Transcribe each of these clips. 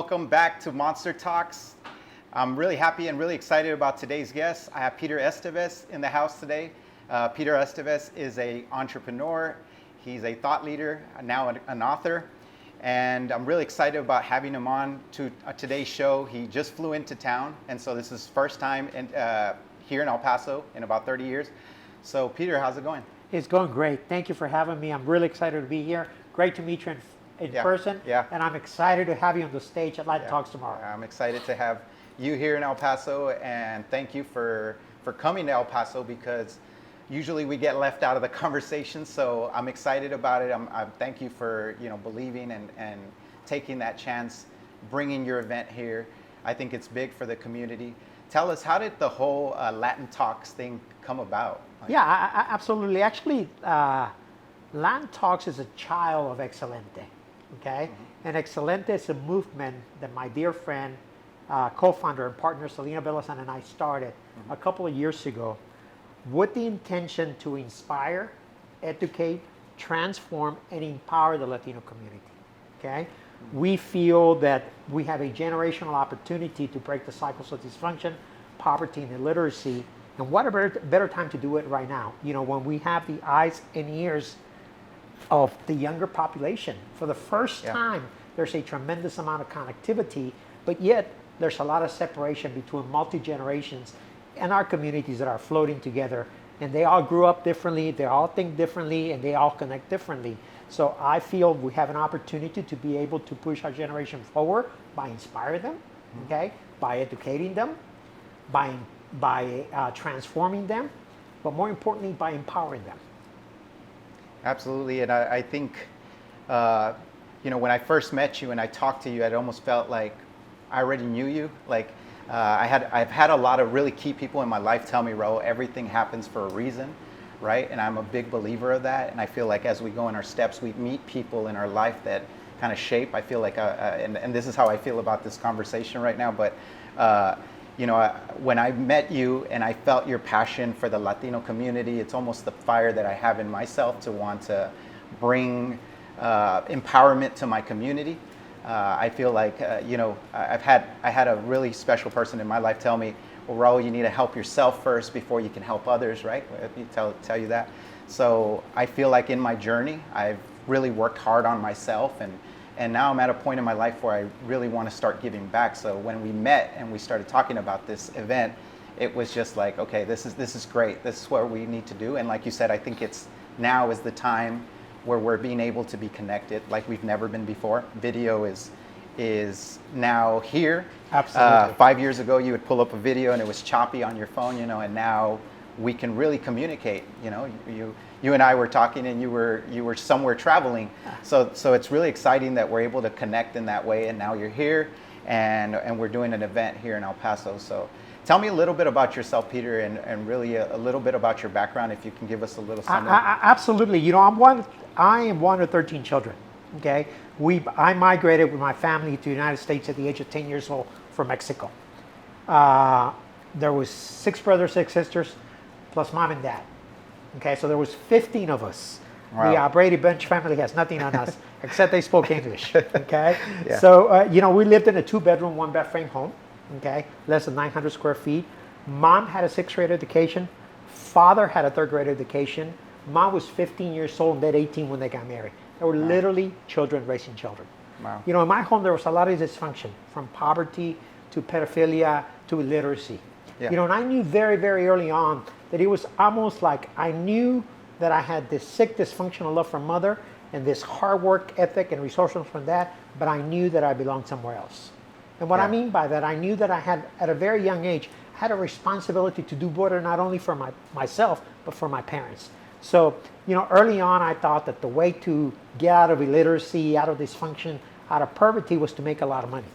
welcome back to Monster Talks. I'm really happy and really excited about today's guest. I have Peter Estévez in the house today. Peter Estévez is an entrepreneur. He's a thought leader, now an author. And I'm really excited about having him on to today's show. He just flew into town, and so this is his first time here in El Paso in about 30 years. So Peter, how's it going? It's going great. Thank you for having me. I'm really excited to be here. Great to meet you in person. Yeah. And I'm excited to have you on the stage at Light Talks tomorrow. I'm excited to have you here in El Paso, and thank you for coming to El Paso, because usually we get left out of the conversation. So I'm excited about it. I thank you for believing and taking that chance, bringing your event here. I think it's big for the community. Tell us, how did the whole Latin Talks thing come about? Absolutely. Actually, Latin Talks is a child of Excelente. Okay, and Excelente is a movement that my dear friend, co-founder and partner Selena Belazan and I started a couple of years ago with the intention to inspire, educate, transform, and empower the Latino community. Okay, we feel that we have a generational opportunity to break the cycles of dysfunction, poverty, and illiteracy. And what a better time to do it right now? When we have the eyes and ears of the younger population. For the first time, there's a tremendous amount of connectivity, but yet there's a lot of separation between multi-generations and our communities that are floating together. And they all grew up differently, they all think differently, and they all connect differently. So I feel we have an opportunity to be able to push our generation forward by inspiring them, okay, by educating them, by transforming them, but more importantly, by empowering them. Absolutely, and I think, when I first met you and I talked to you, it almost felt like I already knew you. Like I've had a lot of really key people in my life tell me, Raul, everything happens for a reason, right? And I'm a big believer of that. And I feel like as we go in our steps, we meet people in our life that kind of shape. I feel like, and this is how I feel about this conversation right now. But when I met you and I felt your passion for the Latino community, it's almost the fire that I have in myself to want to bring empowerment to my community. I feel like, I had a really special person in my life tell me, well, Raul, you need to help yourself first before you can help others, right? Tell you that. So I feel like in my journey, I've really worked hard on myself, and now I'm at a point in my life where I really want to start giving back. So when we met and we started talking about this event, it was just like, okay, this is great. This is what we need to do. And like you said, I think now is the time where we're being able to be connected like we've never been before. Video is now here. Absolutely. 5 years ago, you would pull up a video and it was choppy on your phone, and now we can really communicate. You and I were talking, and you were somewhere traveling. So it's really exciting that we're able to connect in that way. And now you're here, and we're doing an event here in El Paso. So tell me a little bit about yourself, Peter, and really a little bit about your background, if you can give us a little something. Absolutely. I am one of 13 children. Okay, I migrated with my family to the United States at the age of 10 years old from Mexico. There was 6 brothers, 6 sisters, plus mom and dad. Okay, so there was 15 of us. Wow. The Brady Bunch family has nothing on us except they spoke English. Okay, Yeah. So we lived in a 2-bedroom, 1-bed frame home. Okay, less than 900 square feet. Mom had a 6th grade education. Father had a 3rd grade education. Mom was 15 years old and then 18 when they got married. They were literally children raising children. Wow. In my home there was a lot of dysfunction, from poverty to pedophilia to illiteracy. Yeah. And I knew very, very early on that it was almost like I knew that I had this sick, dysfunctional love from mother and this hard work ethic and resourcefulness from dad, but I knew that I belonged somewhere else. And what I mean by that, I knew that I had, at a very young age, had a responsibility to do better, not only for myself, but for my parents. So, early on, I thought that the way to get out of illiteracy, out of dysfunction, out of poverty was to make a lot of money.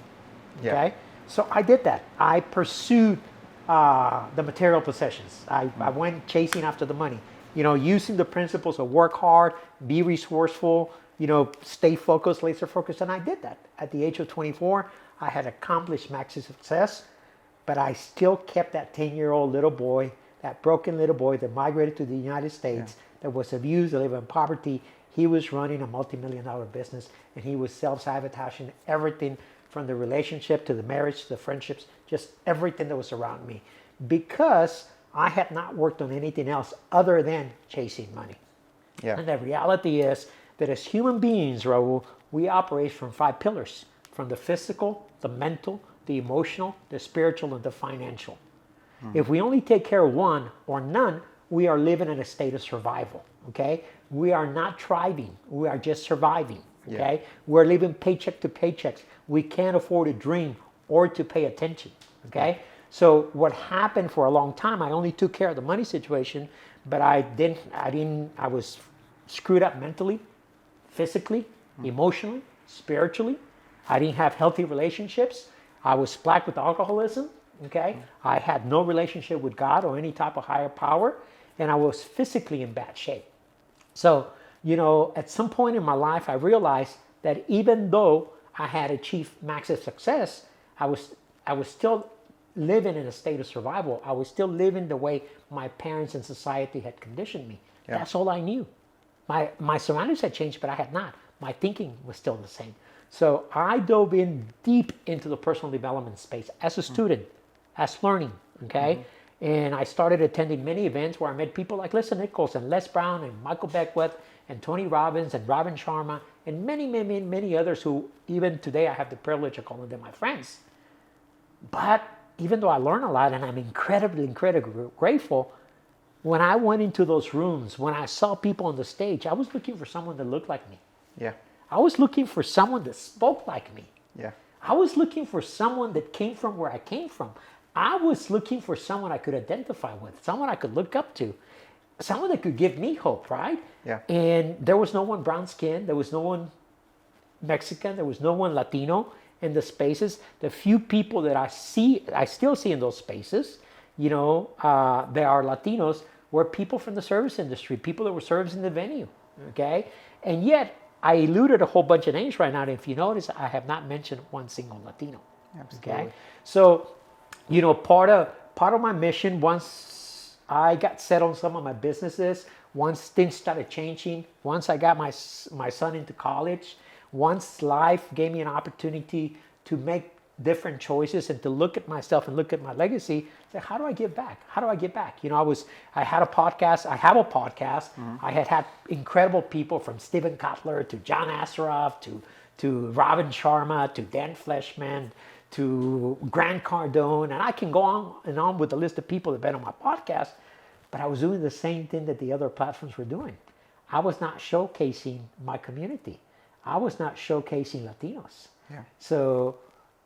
Okay? So I did that. I pursued the material possessions. I went chasing after the money, using the principles of work hard, be resourceful, stay focused, laser focused. And I did that. At the age of 24, I had accomplished massive success, but I still kept that 10-year-old little boy, that broken little boy that migrated to the United States, that was abused, that lived in poverty. He was running a multi-million-dollar business, and he was self-sabotaging everything from the relationship to the marriage to the friendships, just everything that was around me, because I had not worked on anything else other than chasing money. Yeah. And the reality is that as human beings, Raul, we operate from 5 pillars: from the physical, the mental, the emotional, the spiritual, and the financial. If we only take care of one or none, we are living in a state of survival. Okay, we are not thriving; we are just surviving. Okay, we're living paycheck to paychecks. We can't afford to dream or to pay attention. Okay, so what happened for a long time, I only took care of the money situation, but I was screwed up mentally, physically, emotionally, spiritually. I didn't have healthy relationships. I was plagued with alcoholism. Okay, I had no relationship with God or any type of higher power, and I was physically in bad shape. So, at some point in my life, I realized that even though I had achieved massive success, I was still living in a state of survival. I was still living the way my parents and society had conditioned me. Yeah. That's all I knew. My surroundings had changed, but I had not. My thinking was still the same. So I dove in deep into the personal development space as a student, as learning, okay? And I started attending many events where I met people like Lisa Nichols and Les Brown and Michael Beckwith and Tony Robbins and Robin Sharma and many others who even today I have the privilege of calling them my friends. But even though I learned a lot and I'm incredibly grateful, when I went into those rooms, when I saw people on the stage, I was looking for someone that looked like me. Yeah. I was looking for someone that spoke like me. Yeah. I was looking for someone that came from where I came from. I was looking for someone I could identify with, someone I could look up to, someone that could give me hope, right? Yeah. And there was no one brown skinned, there was no one Mexican, there was no one Latino in the spaces. The few people that I still see in those spaces, they are Latinos, were people from the service industry, people that were servicing the venue, okay? And yet, I eluded a whole bunch of names right now, and if you notice, I have not mentioned one single Latino. Absolutely. Okay? So, part of my mission, once I got set on some of my businesses, once things started changing, once I got my son into college, once life gave me an opportunity to make different choices and to look at myself and look at my legacy, say, how do I give back? How do I give back? I had a podcast. I have a podcast. I had incredible people from Stephen Kotler to John Asseroff to Robin Sharma to Dan Fleshman to Grant Cardone, and I can go on and on with the list of people that have been on my podcast, but I was doing the same thing that the other platforms were doing. I was not showcasing my community. I was not showcasing Latinos. Yeah. So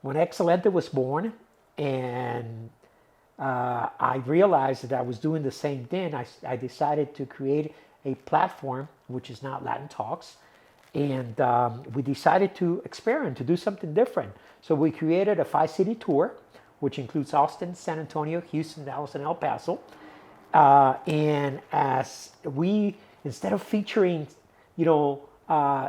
when Excelente was born and I realized that I was doing the same thing, I decided to create a platform, which is now Latin Talks, and we decided to experiment, to do something different. So we created a 5-city tour, which includes Austin, San Antonio, Houston, Dallas, and El Paso. And as we, instead of featuring,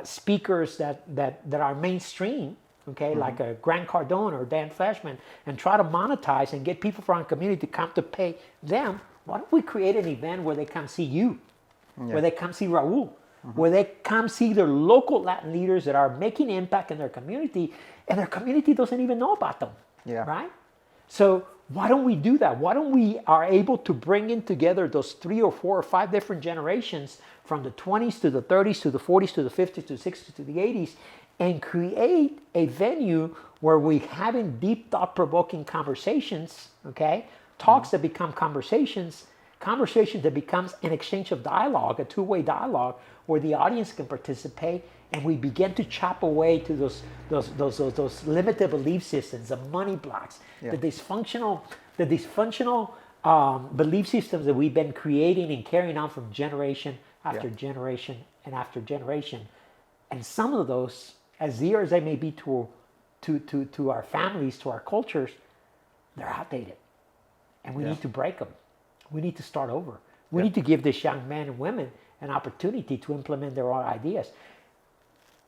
speakers that are mainstream, okay, like a Grant Cardone or Dan Fleshman, and try to monetize and get people from our community to come to pay them, why don't we create an event where they come see you, where they come see Raul, where they come see their local Latin leaders that are making impact in their community, and their community doesn't even know about them, right? So why don't we do that? Why don't we are able to bring in together those 3 or 4 or 5 different generations from the 20s to the 30s to the 40s to the 50s to the 60s to the 80s, and create a venue where we're having deep thought-provoking conversations, okay? Talks that become conversations that becomes an exchange of dialogue, a two-way dialogue, where the audience can participate, and we begin to chop away to those limited belief systems, the money blocks, the dysfunctional belief systems that we've been creating and carrying on from generation after generation and after generation. And some of those, as dear as they may be to our families, to our cultures, they're outdated. And we need to break them. We need to start over. We need to give this young men and women an opportunity to implement their own ideas.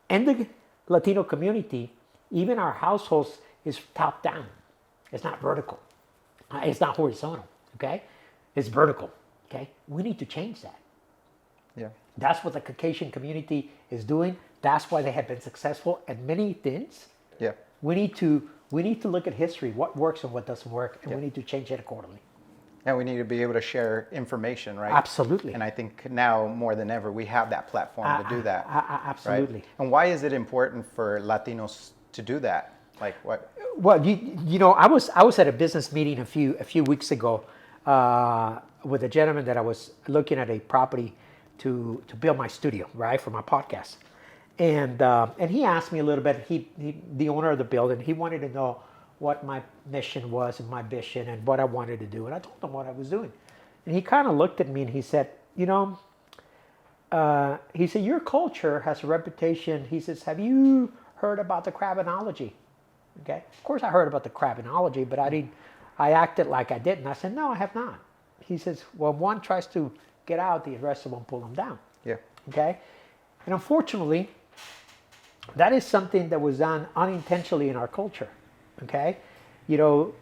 And the Latino community, even our households, is top down. It's not vertical. It's not horizontal, okay? It's vertical, okay? We need to change that. Yeah. That's what the Caucasian community is doing. That's why they have been successful at many things. Yeah. We need to look at history, what works and what doesn't work, and Yeah. we need to change it accordingly. And we need to be able to share information, right? Absolutely. And I think now more than ever, we have that platform to do that. Absolutely. Right? And why is it important for Latinos to do that? Like what? Well, you know, I was at a business meeting a few weeks ago with a gentleman that I was looking at a property to build my studio, right, for my podcast, and he asked me a little bit. He the owner of the building, he wanted to know what my mission was and my vision and what I wanted to do, and I told him what I was doing, and he kind of looked at me and he said, you know, he said, your culture has a reputation. He says, have you heard about the crabinology? Okay. Of course I heard about the crabinology, but I acted like I didn't. I said, no, I have not. He says, well, one tries to get out, the rest of them pull them down. Yeah. Okay. And unfortunately, that is something that was done unintentionally in our culture. Okay. You know,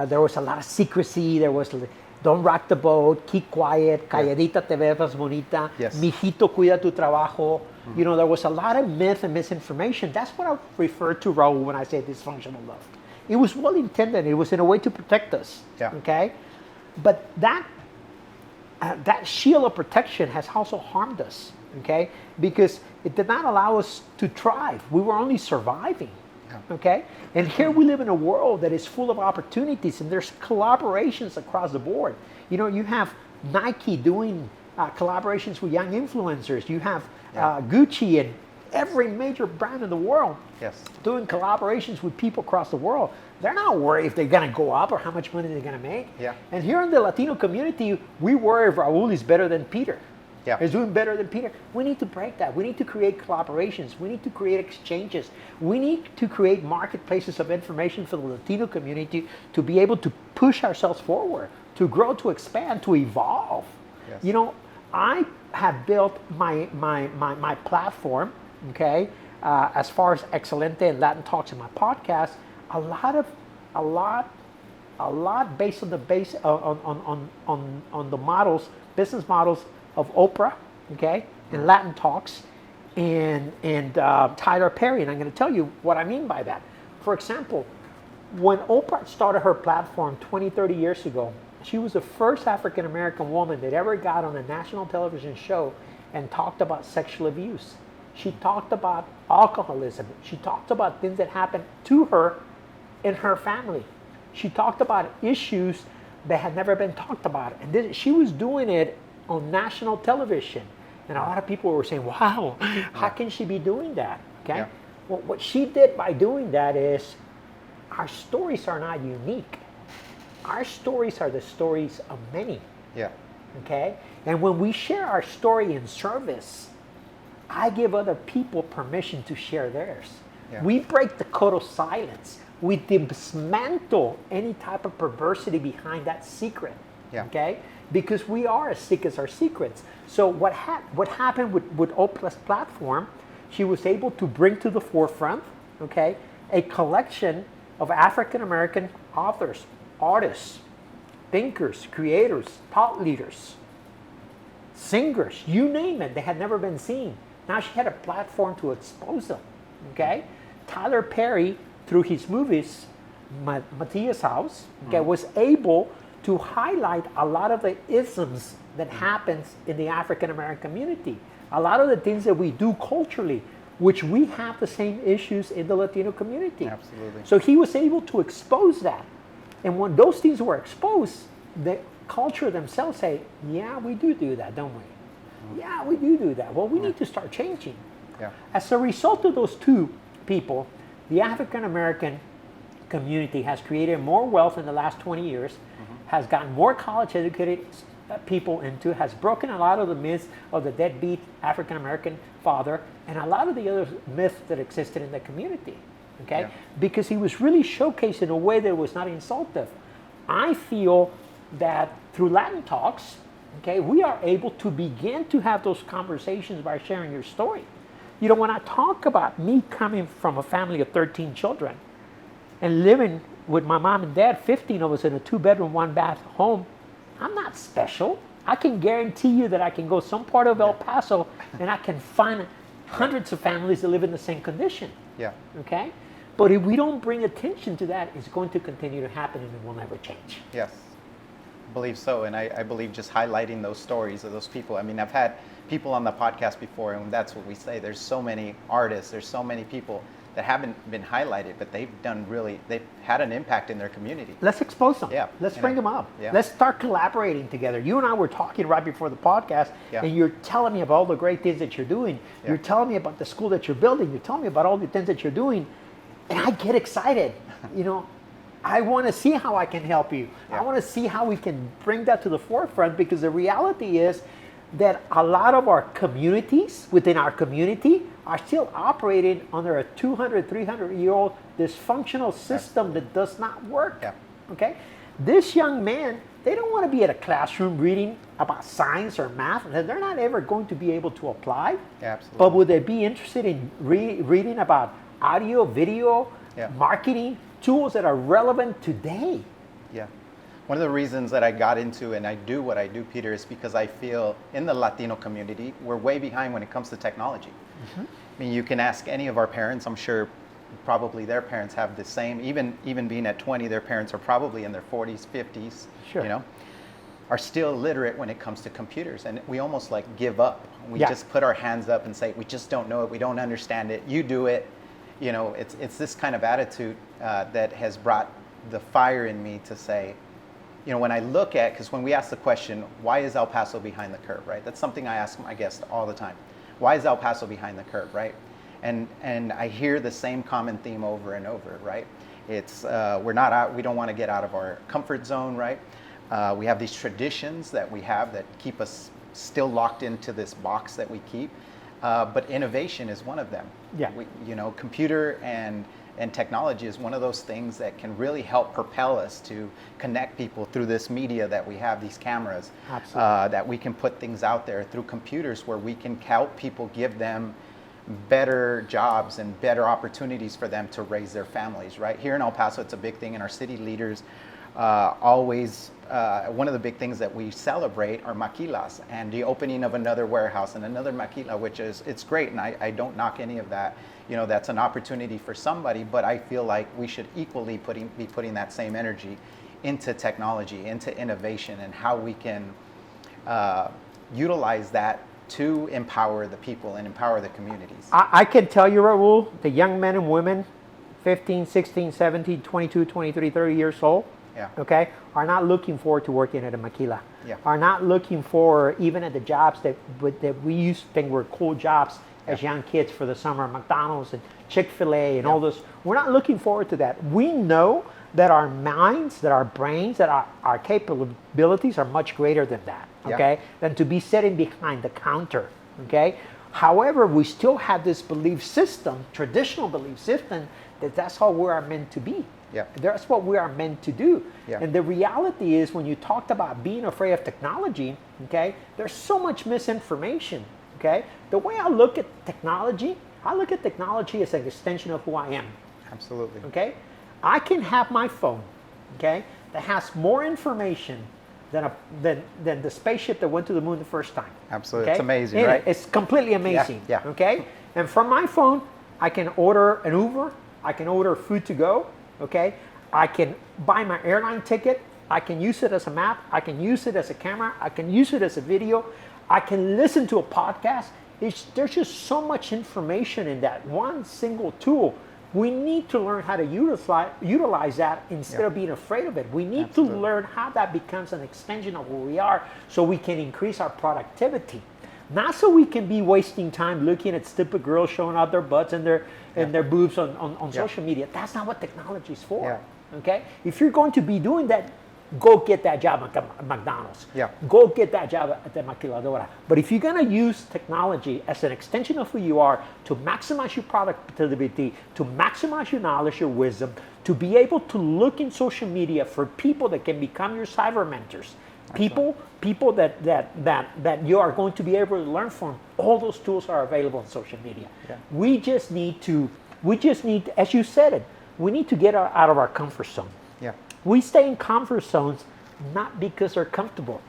there was a lot of secrecy. There was, don't rock the boat, keep quiet, calladita te ves más bonita, Yes. mijito cuida tu trabajo. You know, there was a lot of myth and misinformation. That's what I refer to, Raul, when I say dysfunctional love. It was well intended. It was in a way to protect us. Yeah. Okay. But that shield of protection has also harmed us. Okay. Because it did not allow us to thrive. We were only surviving. Yeah. Okay. And here we live in a world that is full of opportunities, and there's collaborations across the board. You know, you have Nike doing collaborations with young influencers. You have Gucci and every major brand in the world Yes. doing collaborations with people across the world. They're not worried if they're going to go up or how much money they're going to make. Yeah. And here in the Latino community, we worry if Raul is better than Peter. Yeah. Is doing better than Peter. We need to break that. We need to create collaborations. We need to create exchanges. We need to create marketplaces of information for the Latino community to be able to push ourselves forward, to grow, to expand, to evolve. Yes. You know, I have built my platform, okay, as far as Excelente and Latin Talks in my podcast, a lot based on the models, business models of Oprah, okay, and Latin Talks, and Tyler Perry, and I'm going to tell you what I mean by that. For example, when Oprah started her platform 20, 30 years ago, she was the first African American woman that ever got on a national television show and talked about sexual abuse. She talked about alcoholism. She talked about things that happened to her in her family. She talked about issues that had never been talked about. And she was doing it on national television. And a lot of people were saying, wow, how can she be doing that? Okay. Yeah. Well, what she did by doing that is our stories are not unique. Our stories are the stories of many. Yeah. Okay? And when we share our story in service, I give other people permission to share theirs. Yeah. We break the code of silence. We dismantle any type of perversity behind that secret. Yeah. Okay? Because we are as sick as our secrets. So what happened with Oprah's platform, she was able to bring to the forefront, okay, a collection of African American authors, artists, thinkers, creators, thought leaders, singers, you name it. They had never been seen. Now she had a platform to expose them. Okay, Tyler Perry, through his movies, Matthias House, okay, was able to highlight a lot of the isms that happens in the African American community. A lot of the things that we do culturally, which we have the same issues in the Latino community. Absolutely. So he was able to expose that. And when those things were exposed, the culture themselves say, yeah, we do that, don't we? Yeah, we do that. Well, we need to start changing. Yeah. As a result of those two people, the African American community has created more wealth in the last 20 years, has gotten more college educated people into, has broken a lot of the myths of the deadbeat African American father and a lot of the other myths that existed in the community. Okay? Yeah. Because he was really showcased in a way that was not insultive. I feel that through Latin Talks, okay, we are able to begin to have those conversations by sharing your story. You know, when I talk about me coming from a family of 13 children and living with my mom and dad, 15 of us in a 2-bedroom, 1-bath home, I'm not special. I can guarantee you that I can go some part of El Paso and I can find hundreds of families that live in the same condition. Yeah. Okay? But if we don't bring attention to that, it's going to continue to happen and it will never change. Yes, I believe so. And I believe just highlighting those stories of those people. I mean, I've had people on the podcast before, and that's what we say. There's so many artists, there's so many people that haven't been highlighted, but they've had an impact in their community. Let's expose them. Yeah. Let's bring them up. Yeah. Let's start collaborating together. You and I were talking right before the podcast, Yeah. and you're telling me about all the great things that you're doing. Yeah. You're telling me about the school that you're building. You're telling me about all the things that you're doing, and I get excited. I want to see how I can help you. Yeah. I want to see how we can bring that to the forefront, because the reality is that a lot of our communities within our community are still operating under a 200, 300-year-old dysfunctional system that does not work. Yeah. Okay? This young man, they don't want to be at a classroom reading about science or math that they're not ever going to be able to apply. Yeah, absolutely. But would they be interested in reading about audio, video, Yeah. marketing tools that are relevant today? Yeah. One of the reasons that I got into and I do what I do, Peter, is because I feel in the Latino community, we're way behind when it comes to technology. Mm-hmm. I mean, you can ask any of our parents, I'm sure probably their parents have the same, even being at 20, their parents are probably in their 40s, 50s, Sure. are still illiterate when it comes to computers. And we almost like give up. We Yeah. just put our hands up and say, we just don't know it, we don't understand it, you do it. It's this kind of attitude that has brought the fire in me to say, when I look at, because when we ask the question, why is El Paso behind the curve, right? That's something I ask my guests all the time. Why is El Paso behind the curve, right? And I hear the same common theme over and over, right? It's we don't want to get out of our comfort zone, right? We have these traditions that we have that keep us still locked into this box that we keep. But innovation is one of them. Yeah. Computer and technology is one of those things that can really help propel us to connect people through this media that we have, these cameras. Absolutely. That we can put things out there through computers where we can help people, give them better jobs and better opportunities for them to raise their families, right? Here in El Paso, it's a big thing, and our city leaders always, one of the big things that we celebrate are maquilas and the opening of another warehouse and another maquila, which is, it's great, and I don't knock any of that. That's an opportunity for somebody, but I feel like we should equally be putting that same energy into technology, into innovation, and how we can utilize that to empower the people and empower the communities. I can tell you, Raul, the young men and women, 15, 16, 17, 22, 23, 30 years old, Yeah. okay, are not looking forward to working at a maquila. Yeah. Are not looking for even at the jobs that we used to think were cool jobs as young kids for the summer, McDonald's and Chick-fil-A and all those. We're not looking forward to that. We know that our minds, that our brains, that our capabilities are much greater than that, okay, than to be sitting behind the counter, okay? However, we still have this belief system, traditional belief system, that that's how we are meant to be. Yeah. That's what we are meant to do. Yeah. And the reality is, when you talked about being afraid of technology, okay, there's so much misinformation, okay? The way I look at technology as an extension of who I am. Absolutely. Okay? I can have my phone, okay, that has more information than the spaceship that went to the moon the first time. Absolutely. Okay? It's amazing, And right? It's completely amazing. Yeah. Okay? And from my phone, I can order an Uber, I can order food to go, okay? I can buy my airline ticket, I can use it as a map, I can use it as a camera, I can use it as a video, I can listen to a podcast. There's just so much information in that one single tool. We need to learn how to utilize that instead of being afraid of it. We need to learn how that becomes an extension of who we are, so we can increase our productivity. Not so we can be wasting time looking at stupid girls showing out their butts and their boobs on social media. That's not what technology is for. Yeah. Okay? If you're going to be doing that, go get that job at McDonald's. Yeah. Go get that job at the maquiladora. But if you're going to use technology as an extension of who you are to maximize your productivity, to maximize your knowledge, your wisdom, to be able to look in social media for people that can become your cyber mentors, people that you are going to be able to learn from, all those tools are available on social media. Yeah. We just need to, as you said it, we need to get out of our comfort zone. Yeah. We stay in comfort zones not because they're comfortable.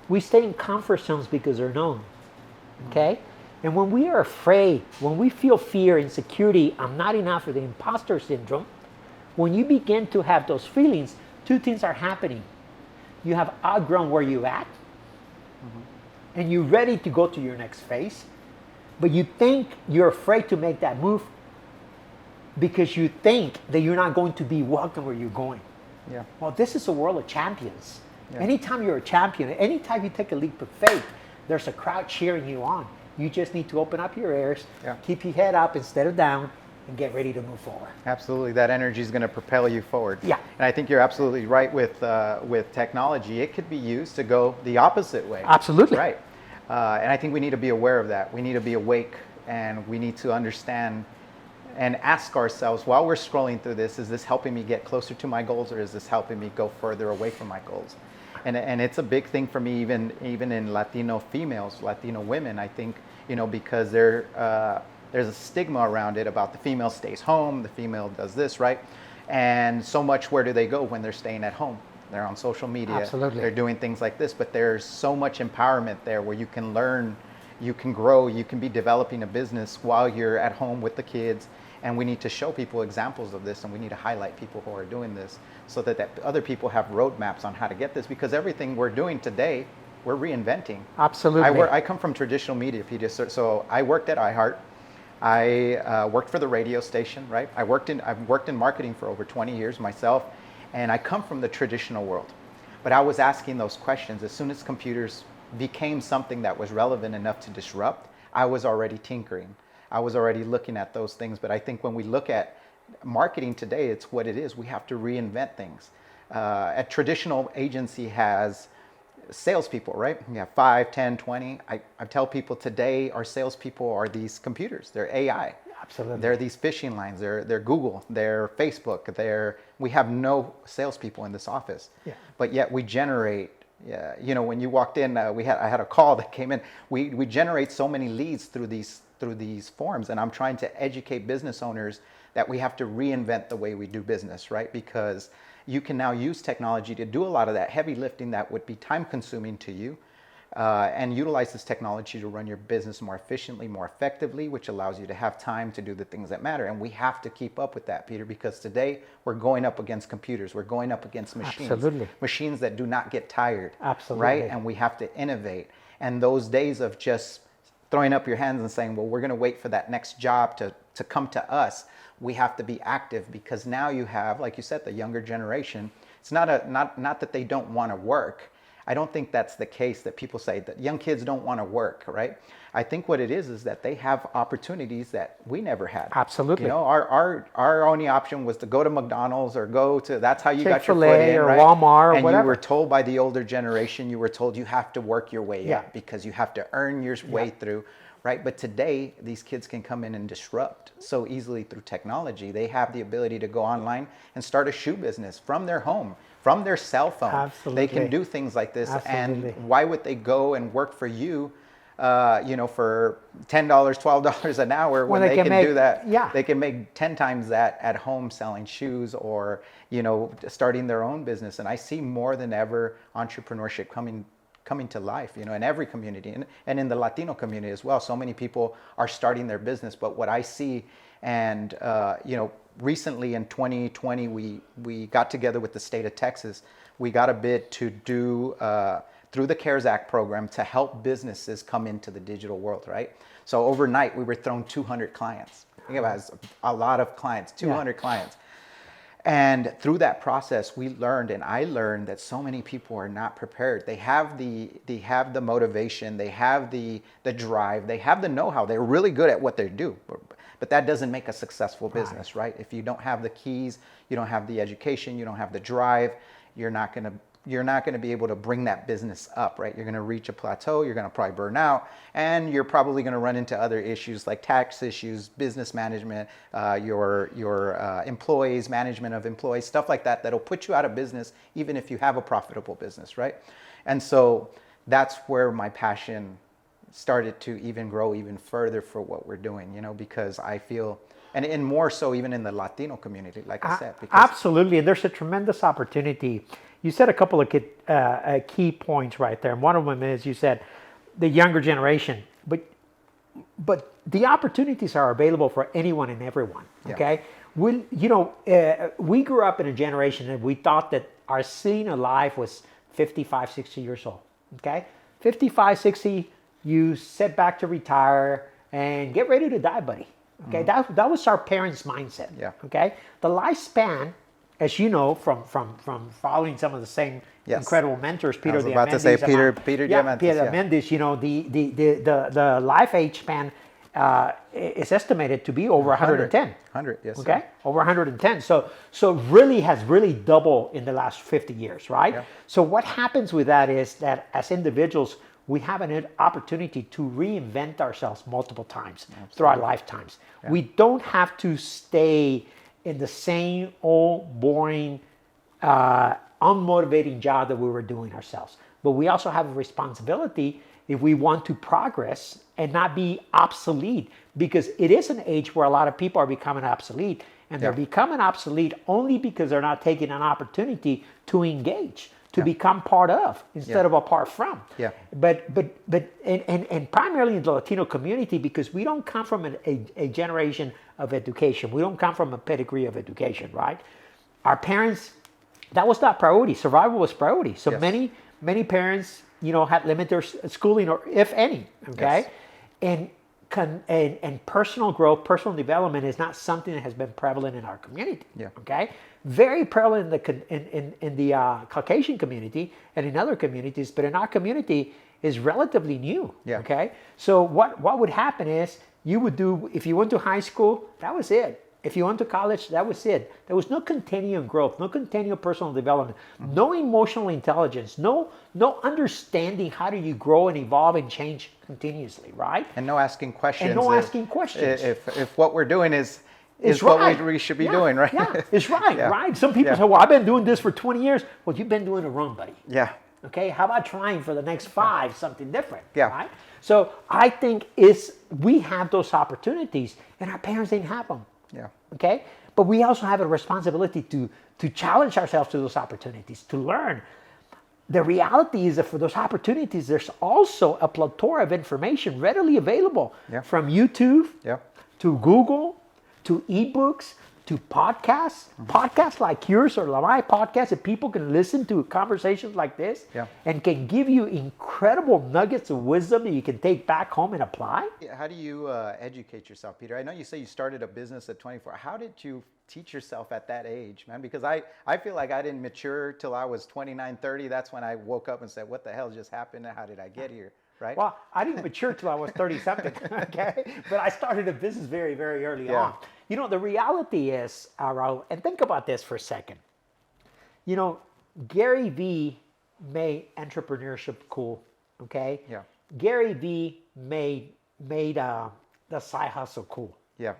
We stay in comfort zones because they're known. Okay? And when we are afraid, when we feel fear, insecurity, I'm not enough, or the imposter syndrome, when you begin to have those feelings, two things are happening. You have outgrown where you're at, and you're ready to go to your next phase, but you think you're afraid to make that move because you think that you're not going to be welcome where you're going. Yeah. Well, this is a world of champions. Yeah. Anytime you're a champion, anytime you take a leap of faith, there's a crowd cheering you on. You just need to open up your ears, keep your head up instead of down, and get ready to move forward. Absolutely, that energy is going to propel you forward. Yeah. And I think you're absolutely right with technology. It could be used to go the opposite way. Absolutely. Right. And I think we need to be aware of that. We need to be awake, and we need to understand and ask ourselves while we're scrolling through this, is this helping me get closer to my goals, or is this helping me go further away from my goals? And it's a big thing for me, even in Latino females, Latino women. I think, because there's a stigma around it about the female stays home, the female does this, right? And so much, where do they go when they're staying at home? They're on social media. Absolutely. They're doing things like this, but there's so much empowerment there where you can learn, you can grow, you can be developing a business while you're at home with the kids. And we need to show people examples of this, and we need to highlight people who are doing this so that other people have roadmaps on how to get this, because everything we're doing today, we're reinventing. Absolutely. I come from traditional media, Peter, so I worked at iHeart. I worked for the radio station, right? I've worked in marketing for over 20 years myself, and I come from the traditional world. But I was asking those questions. As soon as computers became something that was relevant enough to disrupt, I was already tinkering. I was already looking at those things. But I think when we look at marketing today, it's what it is. We have to reinvent things. A traditional agency has salespeople, right? You have 5, 10, 20. I tell people today our salespeople are these computers. They're AI. Absolutely. They're these phishing lines. They're Google. They're Facebook. We have no salespeople in this office. Yeah. But yet we generate. When you walked in, I had a call that came in. We generate so many leads through these forms, and I'm trying to educate business owners that we have to reinvent the way we do business, right? Because you can now use technology to do a lot of that heavy lifting that would be time consuming to you, and utilize this technology to run your business more efficiently, more effectively, which allows you to have time to do the things that matter. And we have to keep up with that, Peter, because today we're going up against computers. We're going up against machines. Absolutely. Machines that do not get tired. Absolutely. Right? And we have to innovate. And those days of just throwing up your hands and saying, well, we're going to wait for that next job to come to us. We have to be active, because now you have, like you said, the younger generation. It's not that they don't want to work. I don't think that's the case, that people say that young kids don't want to work, right? I think what it is that they have opportunities that we never had. Absolutely. Our only option was to go to McDonald's or go to, that's how you got your foot Chick-fil-A in, or right? Walmart or and whatever. You were told by the older generation, you were told you have to work your way Yeah. up, because you have to earn your way through, right? But today, these kids can come in and disrupt so easily through technology. They have the ability to go online and start a shoe business from their home, from their cell phone. Absolutely. They can do things like this. Absolutely. And why would they go and work for you, for $10, $12 an hour when they can do that? Yeah. They can make 10 times that at home selling shoes, or, starting their own business. And I see more than ever entrepreneurship coming to life, in every community, and in the Latino community as well. So many people are starting their business. But what I see, and recently in 2020, we got together with the state of Texas. We got a bid to do through the CARES Act program to help businesses come into the digital world, right? So overnight, we were thrown 200 clients. Think about it, it's a lot of clients, 200 clients. And through that process, we learned, and I learned, that so many people are not prepared. They have the motivation, they have the drive, they have the know-how. They're really good at what they do, but that doesn't make a successful business, right? If you don't have the keys, you don't have the education, you don't have the drive, you're not going to be able to bring that business up, right? You're going to reach a plateau, you're going to probably burn out, and you're probably going to run into other issues like tax issues, business management, your employees, management of employees, stuff like that, that'll put you out of business even if you have a profitable business, right? And so that's where my passion started to even grow even further for what we're doing, because I feel, and more so even in the Latino community, like I said. Because absolutely, and there's a tremendous opportunity. You said a couple of key points right there. And one of them is, you said the younger generation. But but the opportunities are available for anyone and everyone. Okay, we grew up in a generation that we thought that our senior life was 55, 60 years old. Okay, 55, 60, you set back to retire and get ready to die, buddy. Okay, that was our parents' mindset. Yeah. Okay, the lifespan, as you know from following some of the same incredible mentors, Peter. I was about to say Peter Diamandis. Peter Diamandis. You know, the life age span is estimated to be over 110. 100, yes. Okay, Sir. over 110. So really has doubled in the last 50 years, right? Yeah. So what happens with that is that as individuals, we have an opportunity to reinvent ourselves multiple times through our lifetimes. Yeah. We don't have to stay in the same old, boring, unmotivating job that we were doing ourselves. But we also have a responsibility if we want to progress and not be obsolete, because it is an age where a lot of people are becoming obsolete, and they're becoming obsolete only because they're not taking an opportunity to engage, to become part of instead of apart from. Yeah. But primarily in the Latino community, because we don't come from a generation of education. We don't come from a pedigree of education, right? Our parents, that was not priority. Survival was priority. So many parents, had limited schooling, or if any, okay? Yes. And personal growth, personal development is not something that has been prevalent in our community. Yeah. Okay, very prevalent in the Caucasian community and in other communities, but in our community is relatively new. Yeah. Okay, so what would happen is you would do, if you went to high school, that was it. If you went to college, that was it. There was no continuing growth, no continual personal development, no emotional intelligence, no understanding how do you grow and evolve and change continuously, right? And no asking questions. And no asking questions. If what we're doing is right. What we should be doing, right? Yeah, it's right, right? Some people say, well, I've been doing this for 20 years. Well, you've been doing it wrong, buddy. Yeah. Okay, how about trying for the next 5, something different, yeah. Right? So I think we have those opportunities, and our parents didn't have them. Yeah. Okay? But we also have a responsibility to challenge ourselves to those opportunities, to learn. The reality is that for those opportunities, there's also a plethora of information readily available from YouTube to Google to ebooks to podcasts, podcasts like yours or my podcast, that people can listen to conversations like this and can give you incredible nuggets of wisdom that you can take back home and apply. How do you educate yourself, Peter? I know you say you started a business at 24. How did you teach yourself at that age, man? Because I feel like I didn't mature till I was 29, 30. That's when I woke up and said, what the hell just happened? How did I get here? Right? Well, I didn't mature till I was 30-something, okay? But I started a business very, very early on. The reality is, Raul, and think about this for a second. Gary Vee made entrepreneurship cool, okay? Yeah. Gary Vee made the side hustle cool. Yeah.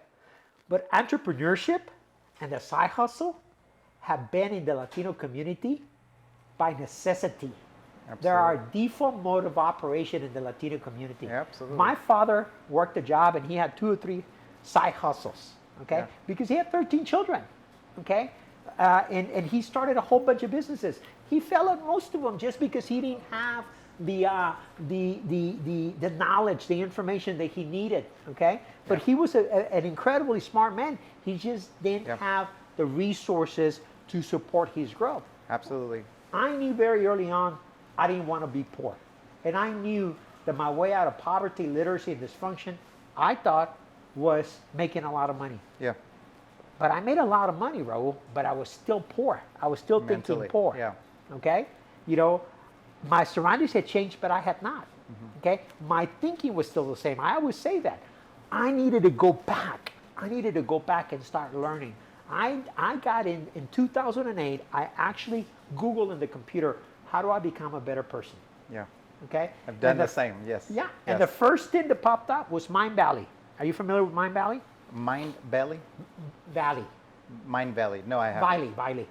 But entrepreneurship and the side hustle have been in the Latino community by necessity. Absolutely. There are default mode of operation in the Latino community. Absolutely. My father worked a job and he had 2 or 3 side hustles, okay? Because he had 13 children, okay? And he started a whole bunch of businesses. He failed at most of them just because he didn't have the knowledge, the information that he needed, okay? But he was an incredibly smart man. He just didn't have the resources to support his growth. Absolutely. I knew very early on I didn't want to be poor. And I knew that my way out of poverty, literacy, and dysfunction, I thought, was making a lot of money. Yeah. But I made a lot of money, Raul, but I was still poor. I was still thinking poor. Yeah. Okay? My surroundings had changed, but I had not. Mm-hmm. Okay? My thinking was still the same. I always say that. I needed to go back. I needed to go back and start learning. I got in 2008, I actually Googled in the computer, how do I become a better person? Yeah. Okay? I've done the same, yes. Yeah. And the first thing that popped up was Mind Valley. Are you familiar with Mind Valley? Mind Valley? Valley. Mind Valley. No, I haven't. Valley.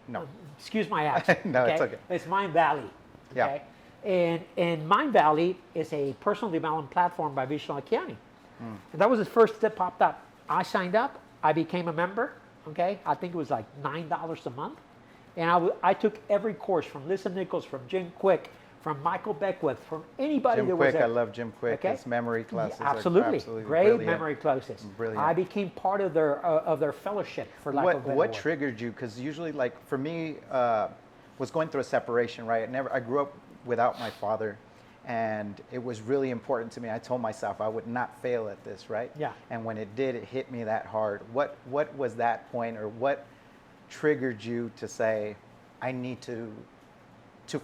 No. Excuse my accent. No, okay? It's okay. It's Mind Valley. Okay? Yeah. And Mind Valley is a personal development platform by Vishnu Akiani. And that was the first that popped up. I signed up. I became a member. Okay? I think it was like $9 a month. And I took every course from Lisa Nichols, from Jim Quick, from Michael Beckwith, from anybody Jim that Quick, was there. I love Jim Quick. Okay? His memory classes Absolutely. are absolutely Great brilliant. memory classes. Brilliant. I became part of their fellowship, for lack of a better What word. triggered you? Because usually, like for me, was going through a separation, right? I grew up without my father, and it was really important to me. I told myself I would not fail at this, right? Yeah. And when it did, it hit me that hard. What was that point, or what triggered you to say, I need to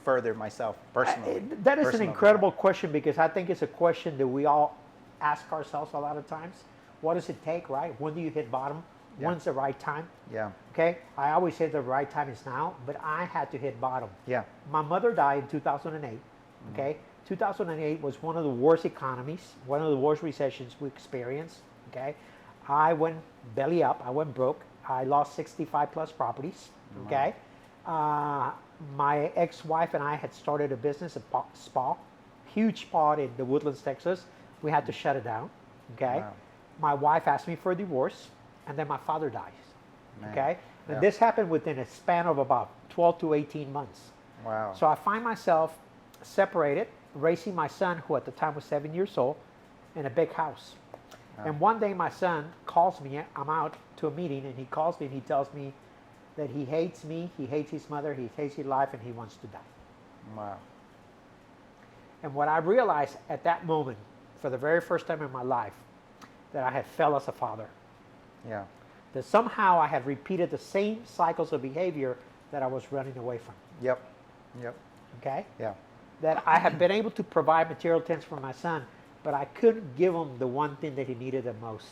further myself personally? That is an Personal incredible question, because I think it's a question that we all ask ourselves a lot of times. What does it take, right? When do you hit bottom? Yeah. When's the right time? Yeah. Okay, I always say the right time is now, but I had to hit bottom. Yeah. My mother died in 2008. Okay, 2008 was one of the worst economies, one of the worst recessions we experienced. Okay, I went belly up. I went broke. I lost 65 plus properties. Okay, my ex-wife and I had started a business, a spa, huge spa in the Woodlands, Texas. We had to shut it down. Okay, Wow. my wife asked me for a divorce, and then my father dies. Man. Okay, and Yeah. this happened within a span of about 12 to 18 months. Wow. So I find myself separated, raising my son, who at the time was 7 years old, in a big house. Wow. And one day my son calls me, I'm out to a meeting, and he calls me and he tells me that he hates me, he hates his mother, he hates his life, and he wants to die. Wow. And what I realized at that moment, for the very first time in my life, that I had failed as a father. Yeah. That somehow I had repeated the same cycles of behavior that I was running away from. Yep. Yep. Okay? Yeah. That I had been able to provide material things for my son, but I couldn't give him the one thing that he needed the most.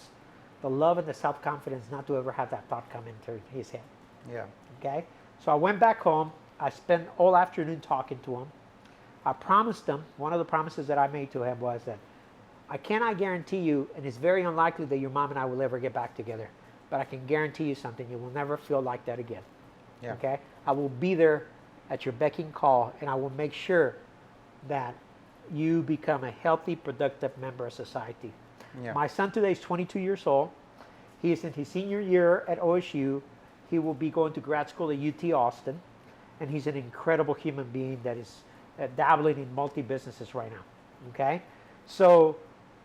The love and the self-confidence not to ever have that thought come into his head. Yeah. Okay? So I went back home. I spent all afternoon talking to him. I promised him, one of the promises that I made to him was that I cannot guarantee you, and it's very unlikely that your mom and I will ever get back together, but I can guarantee you something. You will never feel like that again. Yeah. Okay? I will be there at your beck and call, and I will make sure that you become a healthy, productive member of society. Yeah. My son today is 22 years old. He is in his senior year at OSU. He will be going to grad school at UT Austin, and he's an incredible human being that is dabbling in multi-businesses right now. Okay? So,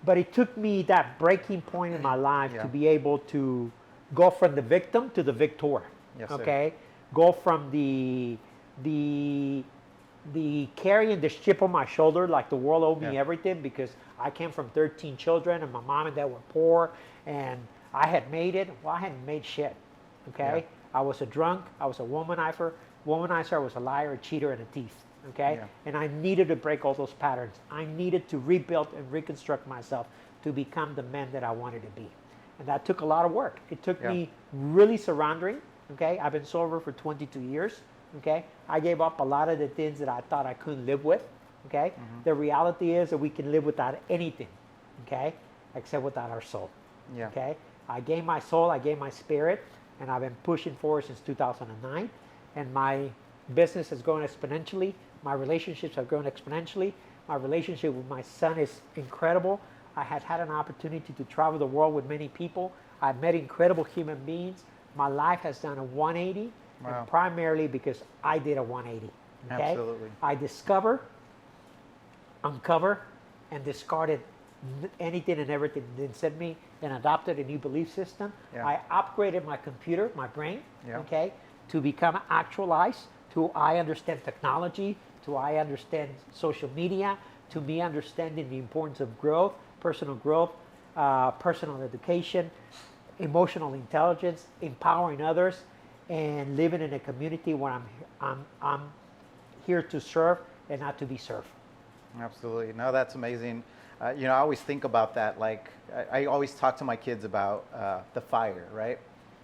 but it took me that breaking point in my life Yeah. to be able to go from the victim to the victor. Yes, sir. Okay? Go from the carrying this chip on my shoulder like the world owed me Yeah. everything, because I came from 13 children and my mom and dad were poor and I had made it. Well, I hadn't made shit. Okay? Yeah. I was a drunk. I was a womanizer. I was a liar, a cheater, and a thief. Okay? Yeah. And I needed to break all those patterns. I needed to rebuild and reconstruct myself to become the man that I wanted to be. And that took a lot of work. It took Yeah. me really surrendering. Okay? I've been sober for 22 years. Okay? I gave up a lot of the things that I thought I couldn't live with. Okay? The reality is that we can live without anything. Okay? Except without our soul. Yeah. Okay? I gave my soul, I gave my spirit, and I've been pushing forward since 2009. And my business has grown exponentially. My relationships have grown exponentially. My relationship with my son is incredible. I had had an opportunity to travel the world with many people. I've met incredible human beings. My life has done a 180, Wow. and primarily because I did a 180. Okay? Absolutely. I discover, uncover, and discarded anything and everything that didn't serve me, and adopted a new belief system. Yeah. I upgraded my computer, my brain, Yeah. okay, to become actualized, to I understand technology, to I understand social media, to me understanding the importance of growth, personal education, emotional intelligence, empowering others, and living in a community where I'm here to serve and not to be served. Absolutely. No, that's amazing. I always think about that. Like, I always talk to my kids about the fire, right?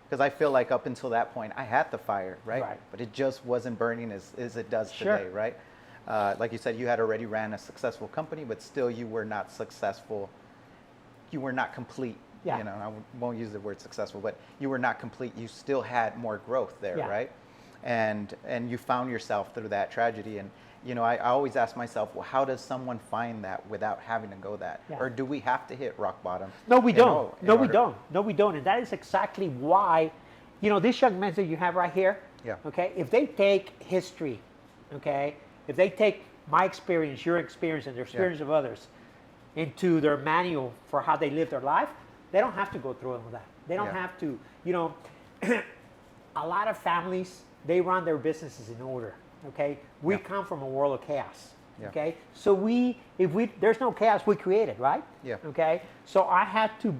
Because I feel like up until that point, I had the fire, right? Right. But it just wasn't burning as it does Sure. today, right? Like you said, you had already ran a successful company, but still you were not successful. You were not complete. Yeah. I won't use the word successful, but you were not complete. You still had more growth there, Yeah. right? And you found yourself through that tragedy. And I always ask myself, well, how does someone find that without having to go that? Yeah. Or do we have to hit rock bottom? No, we in don't. o- in No, we order- don't. No, we don't. And that is exactly why, these young men that you have right here, Yeah. okay, if they take history, okay, if they take my experience, your experience, and the experience of others into their manual for how they live their life, they don't have to go through all of that. They don't have to, you know, a lot of families, they run their businesses in order, okay? We come from a world of chaos, okay? So there's no chaos, we create it, right? Yeah. Okay? So I had to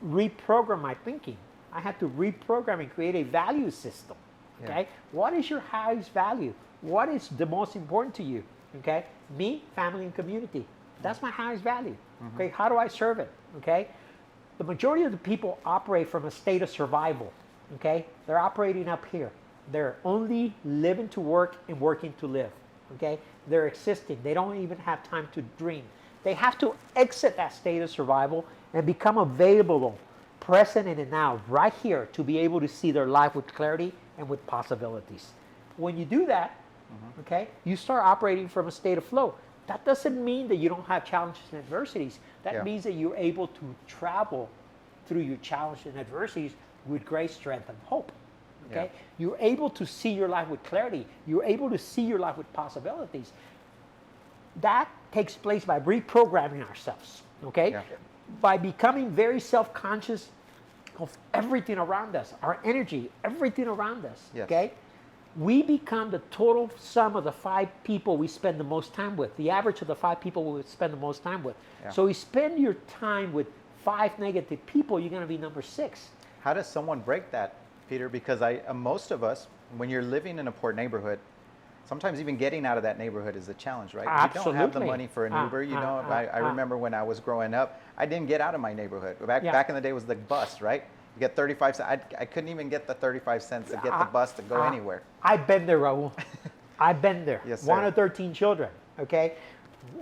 reprogram my thinking. I had to reprogram and create a value system, okay? What is your highest value? What is the most important to you, okay? Me, family, and community. That's my highest value, okay? How do I serve it, okay? The majority of the people operate from a state of survival, okay? They're operating up here. They're only living to work and working to live, okay? They're existing. They don't even have time to dream. They have to exit that state of survival and become available, present in the now, right here, to be able to see their life with clarity and with possibilities. When you do that, okay, you start operating from a state of flow. That doesn't mean that you don't have challenges and adversities. That means that you're able to travel through your challenges and adversities with great strength and hope. Okay? You're able to see your life with clarity. You're able to see your life with possibilities. That takes place by reprogramming ourselves. Okay? By becoming very self-conscious of everything around us, our energy, everything around us. Okay? We become the total sum of the 5 people we spend the most time with, the average of the 5 people we spend the most time with. So you spend your time with 5 negative people, you're going to be number 6. How does someone break that, Peter? Because most of us, when you're living in a poor neighborhood, sometimes even getting out of that neighborhood is a challenge, right? Absolutely. You don't have the money for an Uber. You know, I remember when I was growing up, I didn't get out of my neighborhood. Back in the day was the bus, right? You get 35 cents. I couldn't even get the 35 cents to get the bus to go anywhere. I've been there, Raul. I've been there. Yes, sir. 1 of 13 children, okay?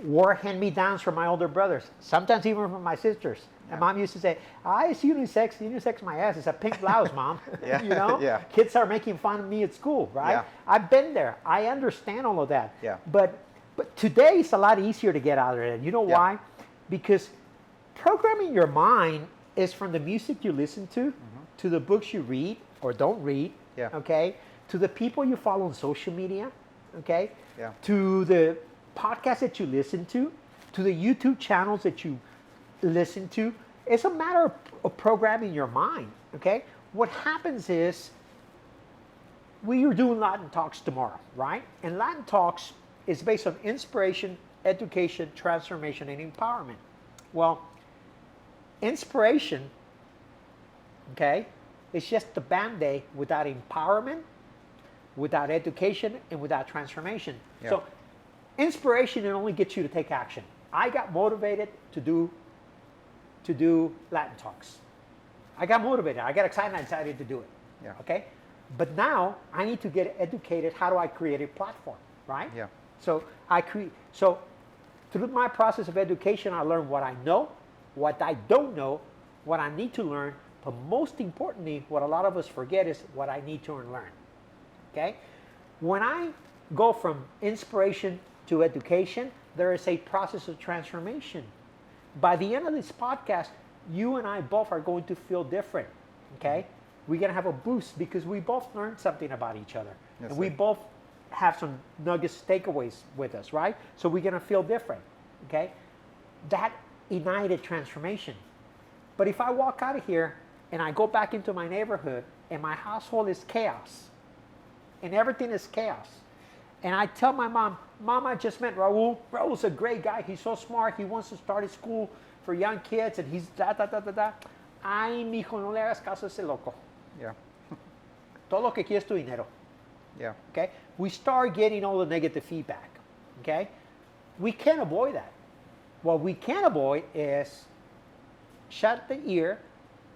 Wore hand-me-downs from my older brothers, sometimes even from my sisters. And Mom used to say, it's unisex. Unisex my ass. It's a pink blouse, Mom. You know? Kids are making fun of me at school, right? I've been there. I understand all of that. But today it's a lot easier to get out of it. You know why? Because programming your mind is from the music you listen to the books you read or don't read, okay, to the people you follow on social media, okay, to the podcasts that you listen to the YouTube channels that you listen to. It's a matter of programming your mind, okay? What happens is we are doing Latin Talks tomorrow, right? And Latin Talks is based on inspiration, education, transformation, and empowerment. Well, inspiration, okay, is just the Band-Aid without empowerment, without education, and without transformation. So inspiration, it only gets you to take action. I got motivated to do Latin Talks. I got motivated. I got excited. I decided to do it. Okay? But now I need to get educated. How do I create a platform, right? So so through my process of education, I learn what I know, what I don't know, what I need to learn, but most importantly, what a lot of us forget is what I need to learn. Okay? When I go from inspiration to education, there is a process of transformation. By the end of this podcast, you and I both are going to feel different. Okay? We're going to have a boost because we both learned something about each other. And we both have some nuggets, takeaways with us, right? So we're going to feel different. Okay? That ignited transformation. But if I walk out of here and I go back into my neighborhood and my household is chaos and everything is chaos, and I tell my mom, Mom, I just met Raul. Raul's a great guy. He's so smart. He wants to start a school for young kids and he's da. Ay, mijo, no le hagas caso a ese loco. Todo lo que quiere es tu dinero. Okay? We start getting all the negative feedback. Okay? We can't avoid that. What we can avoid is shut the ear,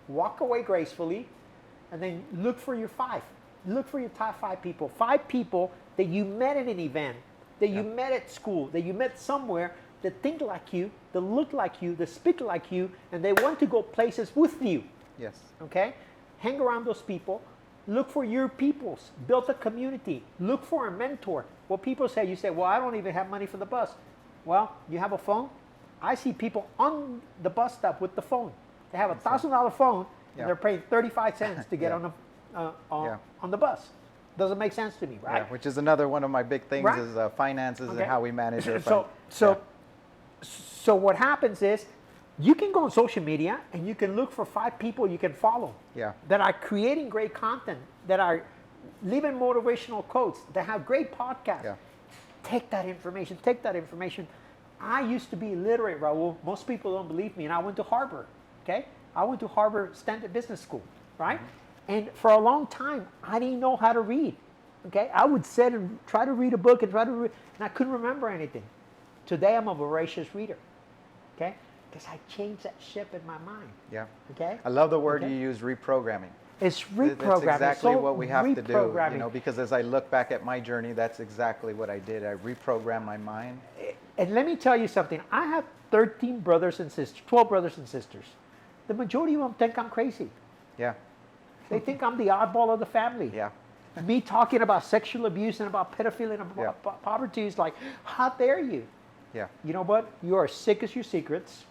walk away gracefully, and then look for your 5. Look for your top 5 people. 5 people that you met at an event, that you met at school, that you met somewhere, that think like you, that look like you, that speak like you, and they want to go places with you. Okay? Hang around those people. Look for your peoples. Build a community. Look for a mentor. What people say, you say, well, I don't even have money for the bus. Well, you have a phone? I see people on the bus stop with the phone. They have $1,000 phone, and they're paying 35 cents to get on the bus. Doesn't make sense to me, right? Yeah, which is another one of my big things Right. is finances Okay. and how we manage our So what happens is you can go on social media and you can look for 5 people you can follow Yeah. that are creating great content, that are living motivational quotes, that have great podcasts. Yeah. Take that information. Take that information. I used to be illiterate, Raul. Most people don't believe me, and I went to Harvard. Okay, I went to Harvard Standard Business School, right? And for a long time, I didn't know how to read. Okay, I would sit and try to read a book and try to read, and I couldn't remember anything. Today, I'm a voracious reader. Okay, because I changed that ship in my mind. Yeah. Okay. I love the word Okay. you use, reprogramming. It's That's reprogramming. exactly So what we have to do, you reprogramming. know, because as I look back at my journey, that's exactly what I did. I reprogrammed my mind. And let me tell you something. I have 13 brothers and sisters, 12 brothers and sisters. The majority of them think I'm crazy. Yeah. They think I'm the oddball of the family. Yeah. Me talking about sexual abuse and about pedophilia and about Yeah. poverty is like, how dare you? Yeah. You know what? You are sick as your secrets.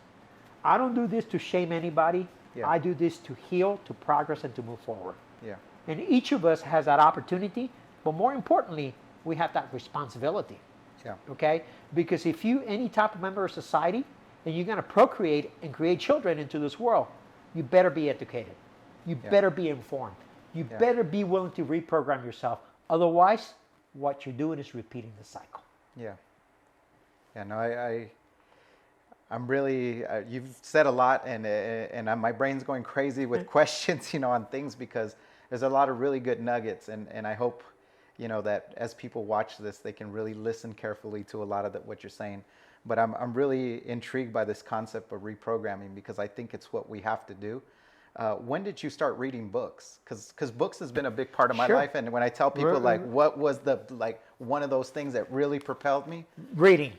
I don't do this to shame anybody. Yeah. I do this to heal, to progress, and to move forward. Yeah. And each of us has that opportunity, but more importantly, we have that responsibility. Yeah. Okay? Because if you, any type of member of society, and you're going to procreate and create children into this world, you better be educated. You Yeah. better be informed. You Yeah. better be willing to reprogram yourself. Otherwise, what you're doing is repeating the cycle. Yeah. Yeah. No, I'm really. You've said a lot, and my brain's going crazy with questions, you know, on things because there's a lot of really good nuggets, and I hope, you know, that as people watch this, they can really listen carefully to a lot of what you're saying. But I'm really intrigued by this concept of reprogramming because I think it's what we have to do. When did you start reading books? Because books has been a big part of my Sure. life, and when I tell people like, what was the one of those things that really propelled me? Reading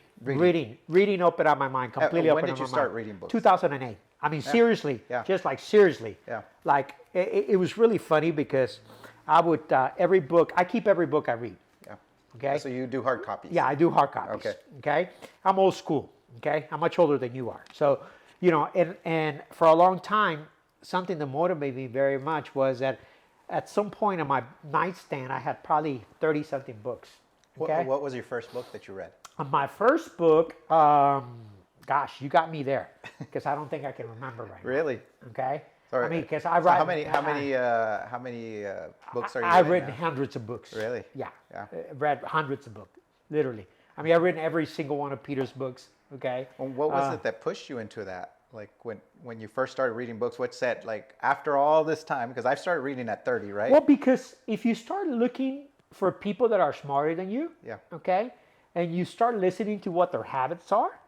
opened up my mind completely. When opened did up you my start mind. reading books? 2008. I mean, seriously, Yeah. just like seriously. Yeah. Like it was really funny because I would every book. I keep every book I read. Yeah. Okay. So you do hard copies. Yeah, I do hard copies. Okay. Okay. I'm old school. Okay. I'm much older than you are. So, you know, and for a long time, something that motivated me very much was that at some point on my nightstand, I had probably 30-something books. Okay. What was your first book that you read? My first book, gosh, you got me there because I don't think I can remember right Really? now. Okay. Sorry. I mean, because I So write. how many books are you? I've reading written now? hundreds of books. Really? Yeah. Yeah. Read hundreds of books, literally. I mean, I've written every single one of Peter's books. Okay. Well, what was it that pushed you into that? Like when you first started reading books, what said like after all this time? Because I started reading at 30, right? Well, because if you start looking for people that are smarter than you, Yeah. okay, and you start listening to what their habits are,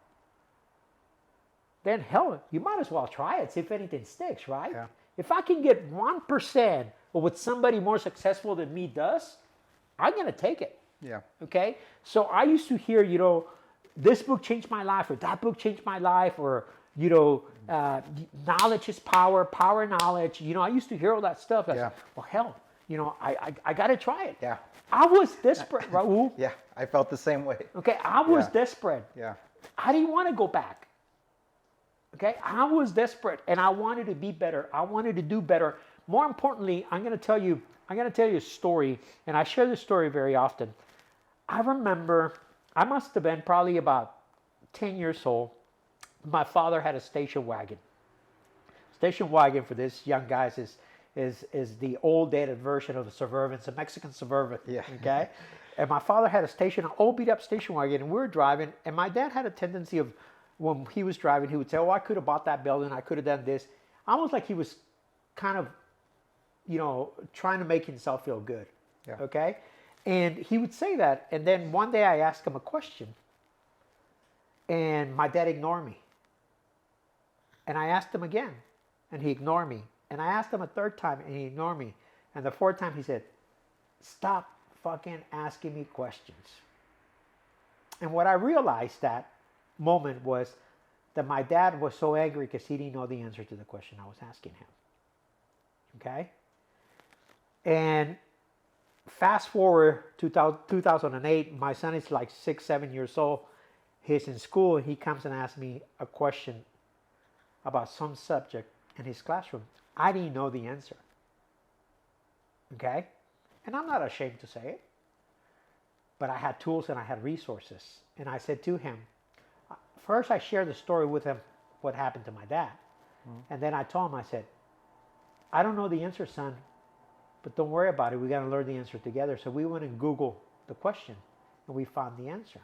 then hell, you might as well try it, see if anything sticks, right? Yeah. If I can get 1% of what somebody more successful than me does, I'm going to take it. Yeah. Okay. So I used to hear, you know, this book changed my life, or that book changed my life, or, you know, knowledge is power, power knowledge. You know, I used to hear all that stuff. Yeah. Well, hell, you know, I got to try it. Yeah. I was desperate, Raul. Yeah. I felt the same way. Okay. I was Yeah. desperate. Yeah. I didn't want to go back. Okay. I was desperate and I wanted to be better. I wanted to do better. More importantly, I'm going to tell you a story, and I share this story very often. I remember I must have been probably about 10 years old. My father had a station wagon. Station wagon for this young guys is the old dated version of the Suburban. It's a Mexican Suburban. Yeah. Okay. And my father had an old beat up station wagon, and we were driving. And my dad had a tendency of, when he was driving, he would say, "Oh, I could have bought that building. I could have done this." Almost like he was kind of, you know, trying to make himself feel good. Yeah. Okay. And he would say that. And then one day I asked him a question, and my dad ignored me. And I asked him again, and he ignored me. And I asked him a third time, and he ignored me. And the fourth time he said, "Stop fucking asking me questions." And what I realized that moment was that my dad was so angry because he didn't know the answer to the question I was asking him. Okay? And fast forward to 2008, my son is like 6, 7 years old. He's in school, and he comes and asks me a question about some subject in his classroom. I didn't know the answer. Okay? And I'm not ashamed to say it. But I had tools and I had resources. And I said to him, first I shared the story with him, what happened to my dad. And then I told him, I said, I don't know the answer, son, but don't worry about it. We got to learn the answer together. So we went and Googled the question and we found the answer.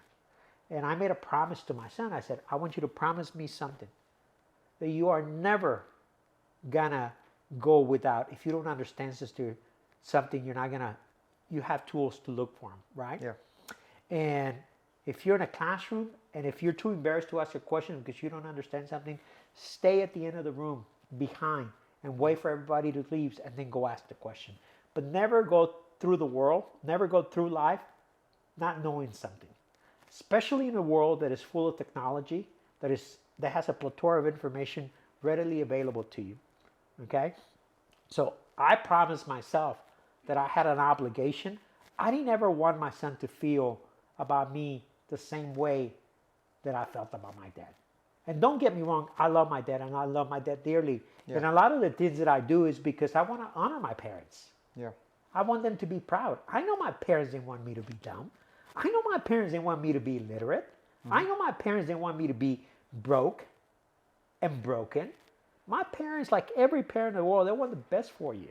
And I made a promise to my son. I said, I want you to promise me something, that you are never gonna go without, if you don't understand something, you're not gonna, you have tools to look for them, right? Yeah. And if you're in a classroom and if you're too embarrassed to ask a question because you don't understand something, stay at the end of the room behind and wait for everybody to leave and then go ask the question. But never go through the world, never go through life not knowing something. Especially in a world that is full of technology, that has a plethora of information readily available to you. Okay? So I promised myself that I had an obligation. I didn't ever want my son to feel about me the same way that I felt about my dad. And don't get me wrong, I love my dad and I love my dad dearly. Yeah. And a lot of the things that I do is because I want to honor my parents. Yeah. I want them to be proud. I know my parents didn't want me to be dumb. I know my parents didn't want me to be illiterate. I know my parents didn't want me to be broke and broken. My parents, like every parent in the world, they want the best for you.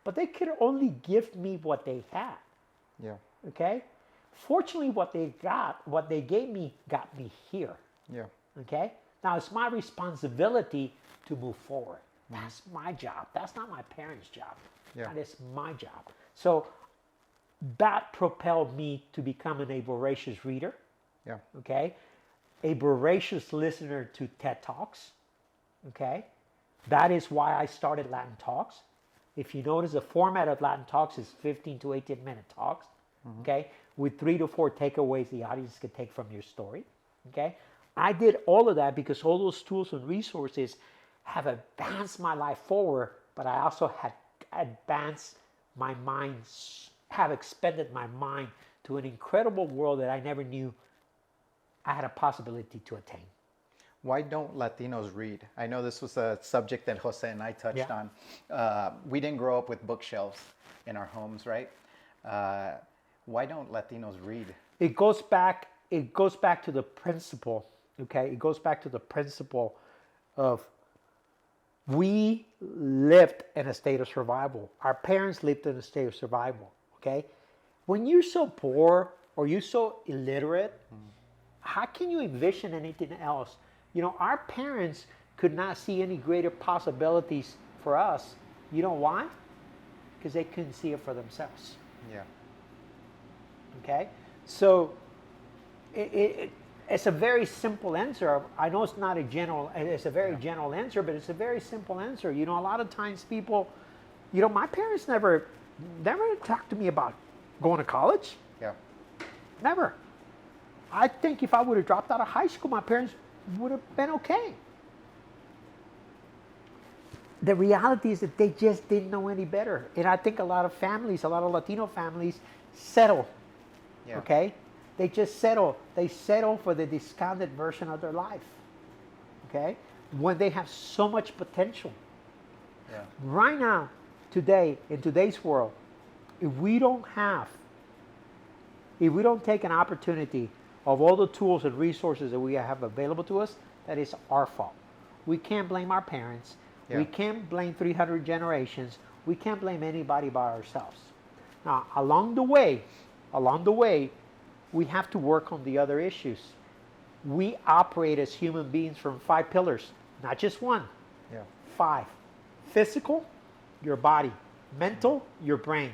But they could only give me what they had. Yeah. Okay? Fortunately, what they gave me got me here. Yeah. Okay? Now it's my responsibility to move forward. That's my job. That's not my parents' job. Yeah. That is my job. So that propelled me to becoming a voracious reader. Yeah. Okay? A voracious listener to TED Talks. Okay? That is why I started Latin Talks. If you notice, the format of Latin Talks is 15 to 18 minute talks. Okay? With 3 to 4 takeaways the audience can take from your story. Okay? I did all of that because all those tools and resources have advanced my life forward, but I also had advanced my mind, have expanded my mind to an incredible world that I never knew I had a possibility to attain. Why don't Latinos read? I know this was a subject that Jose and I touched on. We didn't grow up with bookshelves in our homes, right? Why don't Latinos read? It goes back to the principle, okay? It goes back to the principle of we lived in a state of survival. Our parents lived in a state of survival, okay? When you're so poor or you're so illiterate, how can you envision anything else? You know, our parents could not see any greater possibilities for us. You know why? Because they couldn't see it for themselves. Yeah. Okay? So it's a very simple answer. I know it's not a general, it's a very general answer, but it's a very simple answer. You know, a lot of times people, you know, my parents never talked to me about going to college. Yeah. Never. I think if I would have dropped out of high school, my parents would have been okay. The reality is that they just didn't know any better. And I think a lot of families, a lot of Latino families settle. Yeah. Okay? They just settle. They settle for the discounted version of their life. Okay? When they have so much potential. Yeah. Right now, today, in today's world, if we don't take an opportunity of all the tools and resources that we have available to us, that is our fault. We can't blame our parents. Yeah. We can't blame 300 generations. We can't blame anybody but ourselves. Now, along the way, we have to work on the other issues. We operate as human beings from 5 pillars, not just one. Yeah. 5. Physical, your body. Mental, your brain.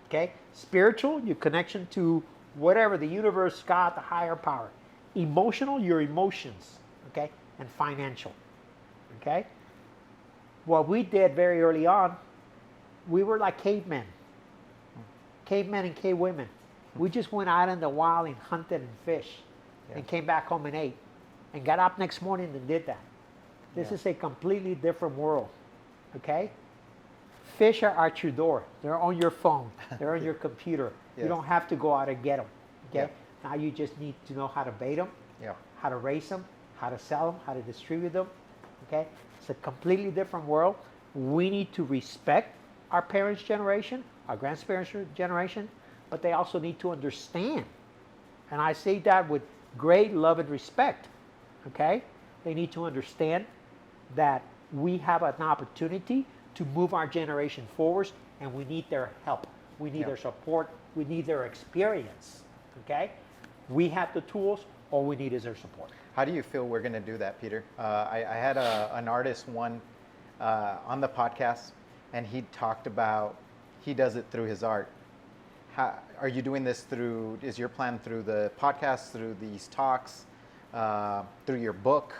Okay? Spiritual, your connection to whatever, the universe, God, the higher power. Emotional, your emotions. Okay? And financial. Okay? What we did very early on, we were like cavemen. Cavemen and cavewomen. We just went out in the wild and hunted and fished. Yeah. And came back home and ate. And got up next morning and did that. This is a completely different world. Okay? Fish are at your door. They're on your phone. They're on your computer. Yes. You don't have to go out and get them. Okay? Yeah. Now you just need to know how to bait them, how to raise them, how to sell them, how to distribute them. Okay? It's a completely different world. We need to respect our parents' generation. our grandparents' generation, but they also need to understand. And I say that with great love and respect, okay? They need to understand that we have an opportunity to move our generation forward, and we need their help. We need their support. We need their experience, okay? We have the tools. All we need is their support. How do you feel we're going to do that, Peter? I had an artist on the podcast, and he talked about he does it through his art. How, are you doing this through, is your plan through the podcast, through these talks, through your book?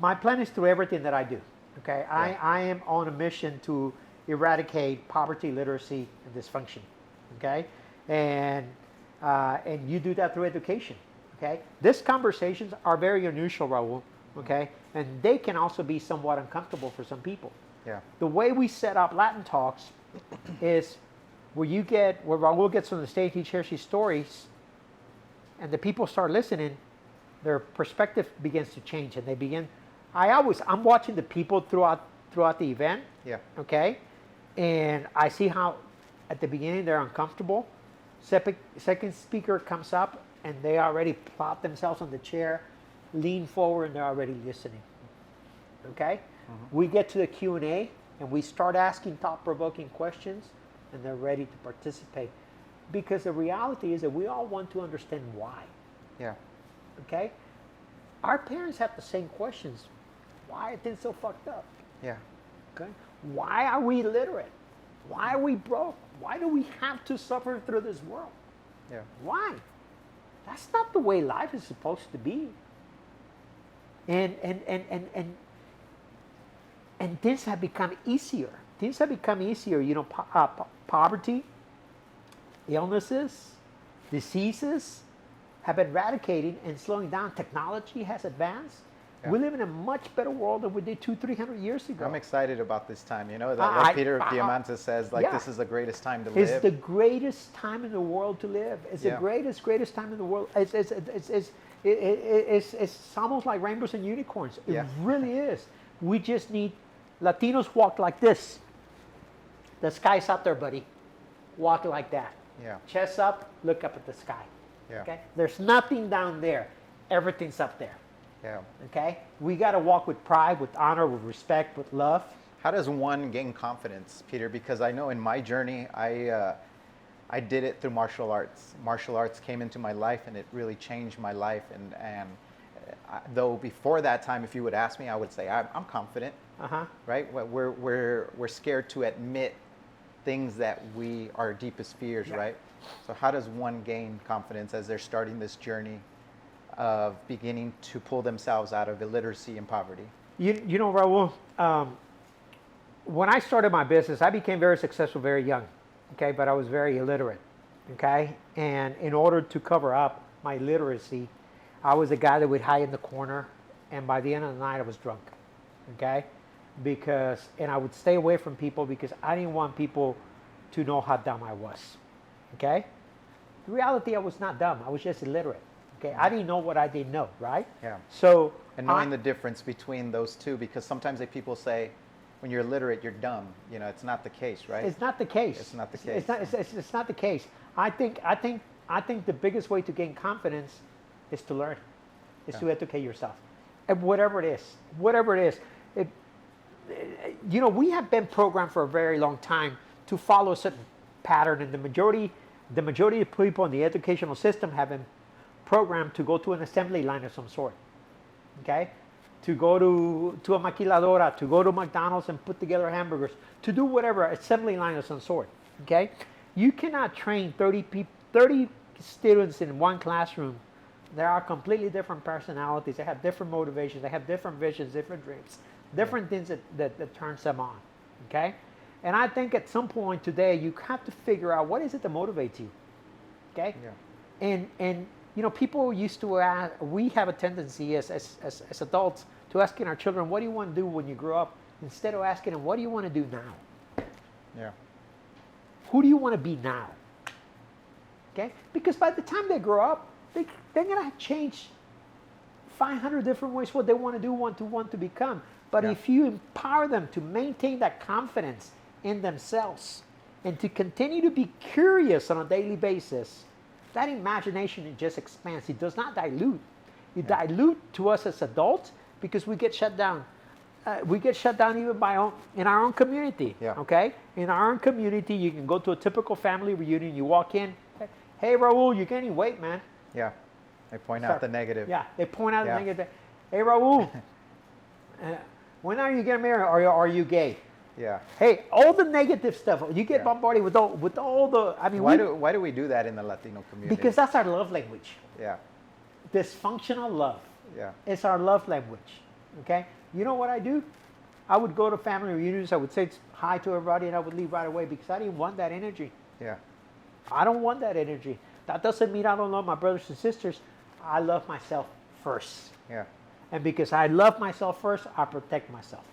My plan is through everything that I do, okay? Yeah. I am on a mission to eradicate poverty, literacy, and dysfunction, okay? And you do that through education, okay? These conversations are very unusual, Raul, okay? And they can also be somewhat uncomfortable for some people. Yeah. The way we set up Latin Talks is where Raul gets on the stage, he shares his stories, and the people start listening, their perspective begins to change, and they begin. I'm watching the people throughout the event. Yeah. Okay, and I see how at the beginning they're uncomfortable. Second speaker comes up and they already plop themselves on the chair, lean forward, and they're already listening. Okay, we get to the Q&A and we start asking thought-provoking questions, and they're ready to participate, because the reality is that we all want to understand why. Yeah. Okay, our parents have the same questions. Why are things so fucked up? Yeah. Okay, why are we illiterate? Why are we broke? Why do we have to suffer through this world? Yeah. Why? That's not the way life is supposed to be. And things have become easier. Things have become easier. You know, poverty, illnesses, diseases have been eradicating and slowing down. Technology has advanced. Yeah. We live in a much better world than we did 200-300 years ago. I'm excited about this time. You know, that like Peter Diamante says, like, this is the greatest time to live. It's the greatest time in the world to live. It's the greatest time in the world. It's almost like rainbows and unicorns. It really is. We just need Latinos walk like this. The sky's up there, buddy. Walk like that. Yeah. Chest up, look up at the sky. Yeah. Okay? There's nothing down there. Everything's up there. Yeah. Okay? We got to walk with pride, with honor, with respect, with love. How does one gain confidence, Peter? Because I know in my journey, I did it through martial arts. Martial arts came into my life, and it really changed my life. And though before that time, if you would ask me, I would say I'm confident. Right? We're scared to admit things that our deepest fears, right? So how does one gain confidence as they're starting this journey of beginning to pull themselves out of illiteracy and poverty? You know, Raul, when I started my business, I became very successful very young, okay? But I was very illiterate, okay? And in order to cover up my illiteracy, I was a guy that would hide in the corner, and by the end of the night, I was drunk, okay? And I would stay away from people because I didn't want people to know how dumb I was, okay? The reality, I was not dumb. I was just illiterate, okay? I didn't know what I didn't know, right? Yeah. So, and knowing the difference between those two, because sometimes people say, when you're illiterate, you're dumb. You know, it's not the case, right? It's not the case. It's not the case. It's not the case. I think the biggest way to gain confidence is to learn, to educate yourself, and whatever it is. You know, we have been programmed for a very long time to follow a certain pattern, and the majority of people in the educational system have been programmed to go to an assembly line of some sort, okay? To go to a maquiladora, to go to McDonald's and put together hamburgers, to do whatever, assembly line of some sort, okay? You cannot train 30 students in one classroom. There are completely different personalities. They have different motivations. They have different visions, different dreams, different things that turns them on, okay? And I think at some point today, you have to figure out what is it that motivates you, okay? Yeah. And you know, people used to ask, we have a tendency as adults to asking our children, what do you want to do when you grow up? Instead of asking them, what do you want to do now? Yeah. Who do you want to be now? Okay? Because by the time they grow up, they're going to change 500 different ways what they want to do, want to become. But if you empower them to maintain that confidence in themselves, and to continue to be curious on a daily basis, that imagination, it just expands. It does not dilute. It dilute to us as adults because we get shut down. We get shut down even in our own community. Yeah. Okay, in our own community, you can go to a typical family reunion. You walk in, hey Raul, you're gaining weight, man. Yeah. They point out the negative. Yeah, they point out the negative. Hey Raul, when are you getting married? Are you gay? Yeah. Hey, all the negative stuff. You get bombarded with all the. I mean, why do we do that in the Latino community? Because that's our love language. Yeah. Dysfunctional love. Yeah. It's our love language. Okay. You know what I do? I would go to family reunions. I would say hi to everybody, and I would leave right away because I didn't want that energy. Yeah. I don't want that energy. That doesn't mean I don't love my brothers and sisters. I love myself first. Yeah. And because I love myself first, I protect myself.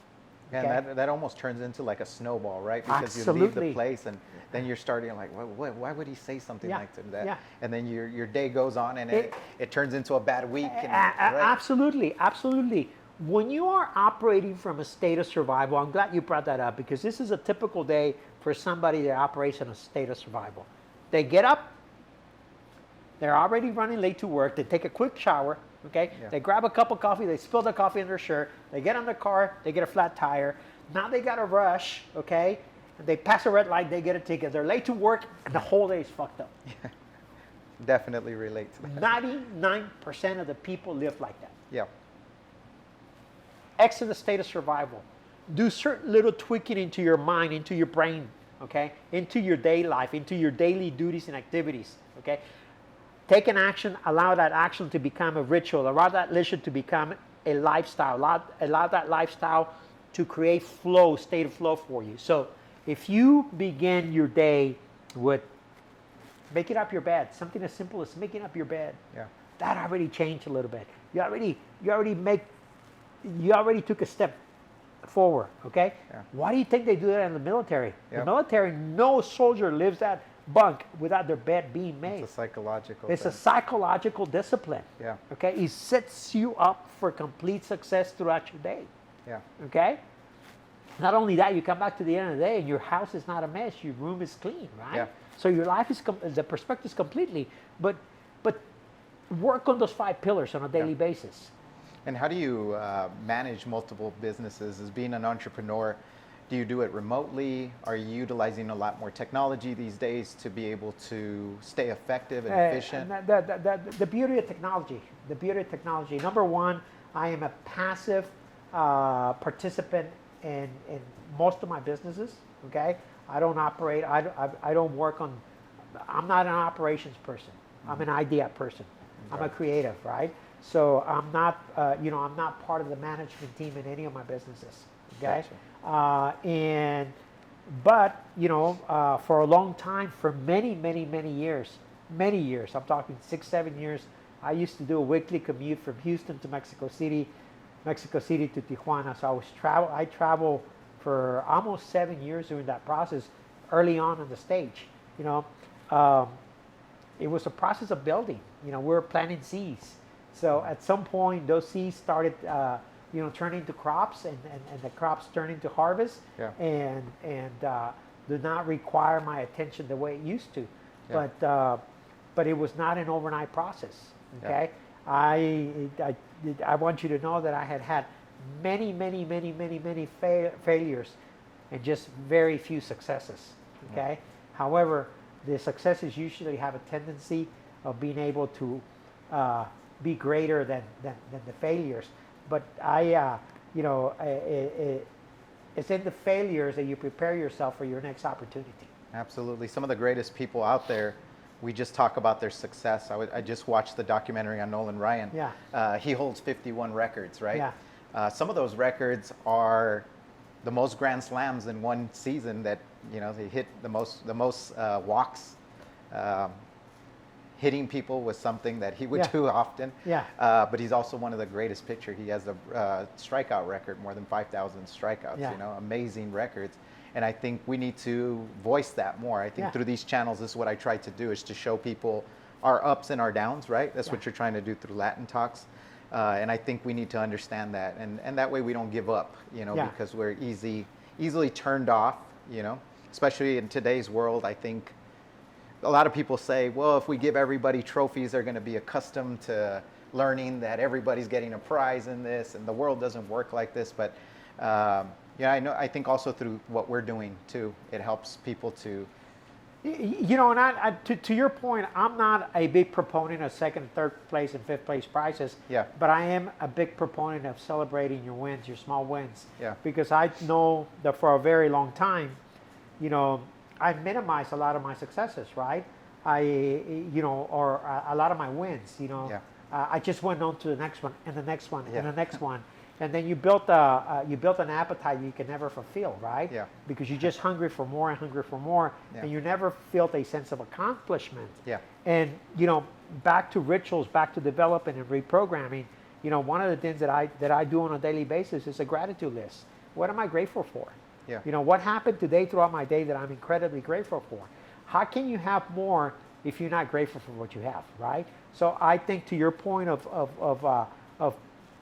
Okay? And that almost turns into like a snowball, right? Because you leave the place and then you're starting like, why would he say something like that? Yeah. And then your day goes on and it turns into a bad week. And, right? Absolutely, absolutely. When you are operating from a state of survival, I'm glad you brought that up because this is a typical day for somebody that operates in a state of survival. They get up, they're already running late to work, they take a quick shower, okay? Yeah. They grab a cup of coffee, they spill the coffee in their shirt, they get on the car, they get a flat tire. Now they got to rush, okay? And they pass a red light, they get a ticket. They're late to work, and the whole day is fucked up. Yeah. Definitely relate to that. 99% of the people live like that. Yeah. Exit the state of survival. Do certain little tweaking into your mind, into your brain, okay? Into your day life, into your daily duties and activities, okay? Take an action, allow that action to become a ritual, allow that ritual to become a lifestyle, allow that lifestyle to create flow, state of flow for you. So if you begin your day with making up your bed, something as simple as making up your bed, that already changed a little bit. You already took a step forward, okay? Yeah. Why do you think they do that in the military? Yep. The military, no soldier lives that bunk without their bed being made. It's a psychological It's a psychological discipline. Yeah. Okay? It sets you up for complete success throughout your day. Yeah. Okay? Not only that, you come back to the end of the day and your house is not a mess, your room is clean, right? Yeah. So your life is, the perspective is completely, but work on those 5 pillars on a daily basis. And how do you manage multiple businesses? As being an entrepreneur, do you do it remotely? Are you utilizing a lot more technology these days to be able to stay effective and efficient? The beauty of technology, number one, I am a passive participant in most of my businesses, okay? I don't operate, I don't work on, I'm not an operations person. I'm an idea person. I'm a creative, right? So I'm not, I'm not part of the management team in any of my businesses. Okay, gotcha. For a long time, for many years, I'm talking 6-7 years, I used to do a weekly commute from Houston to Mexico City to Tijuana. So I traveled for almost 7 years during that process. Early on in the stage, it was a process of building. We were planting seeds. So at some point, those seeds started, turn into crops, and the crops turn into harvest, and do not require my attention the way it used to. Yeah. But it was not an overnight process. Okay, yeah. I want you to know that I had many failures, and just very few successes. Okay, however, the successes usually have a tendency of being able to be greater than the failures. But it's in the failures that you prepare yourself for your next opportunity. Absolutely. Some of the greatest people out there, we just talk about their success. I just watched the documentary on Nolan Ryan. Yeah. He holds 51 records, right? Yeah. Some of those records are the most grand slams in one season that, they hit the most walks. Hitting people was something that he would do often. Yeah. But he's also one of the greatest pitcher. He has a strikeout record, more than 5,000 strikeouts. Yeah. Amazing records. And I think we need to voice that more. I think through these channels, this is what I try to do, is to show people our ups and our downs, right? That's what you're trying to do through Latin Talks. And I think we need to understand that. And that way we don't give up, because we're easily turned off, especially in today's world. I think a lot of people say, well, if we give everybody trophies, they're going to be accustomed to learning that everybody's getting a prize in this, and the world doesn't work like this. But I think also through what we're doing too, it helps people to. You know, and to your point, I'm not a big proponent of second, third place, and fifth place prizes. Yeah. But I am a big proponent of celebrating your wins, your small wins. Yeah. Because I know that for a very long time, you know, I've minimized a lot of my successes, right? Or a lot of my wins, you know. Yeah. I just went on to the next one and the next one Yeah. and the next one. And then you built an appetite you can never fulfill, right? Yeah. Because you're just hungry for more and hungry for more, Yeah. and you never felt a sense of accomplishment. Yeah. And you know, back to rituals, back to development and reprogramming. You know, one of the things that I do on a daily basis is a gratitude list. What am I grateful for? Yeah. You know, what happened today throughout my day that I'm incredibly grateful for? How can you have more if you're not grateful for what you have, right? So I think to your point of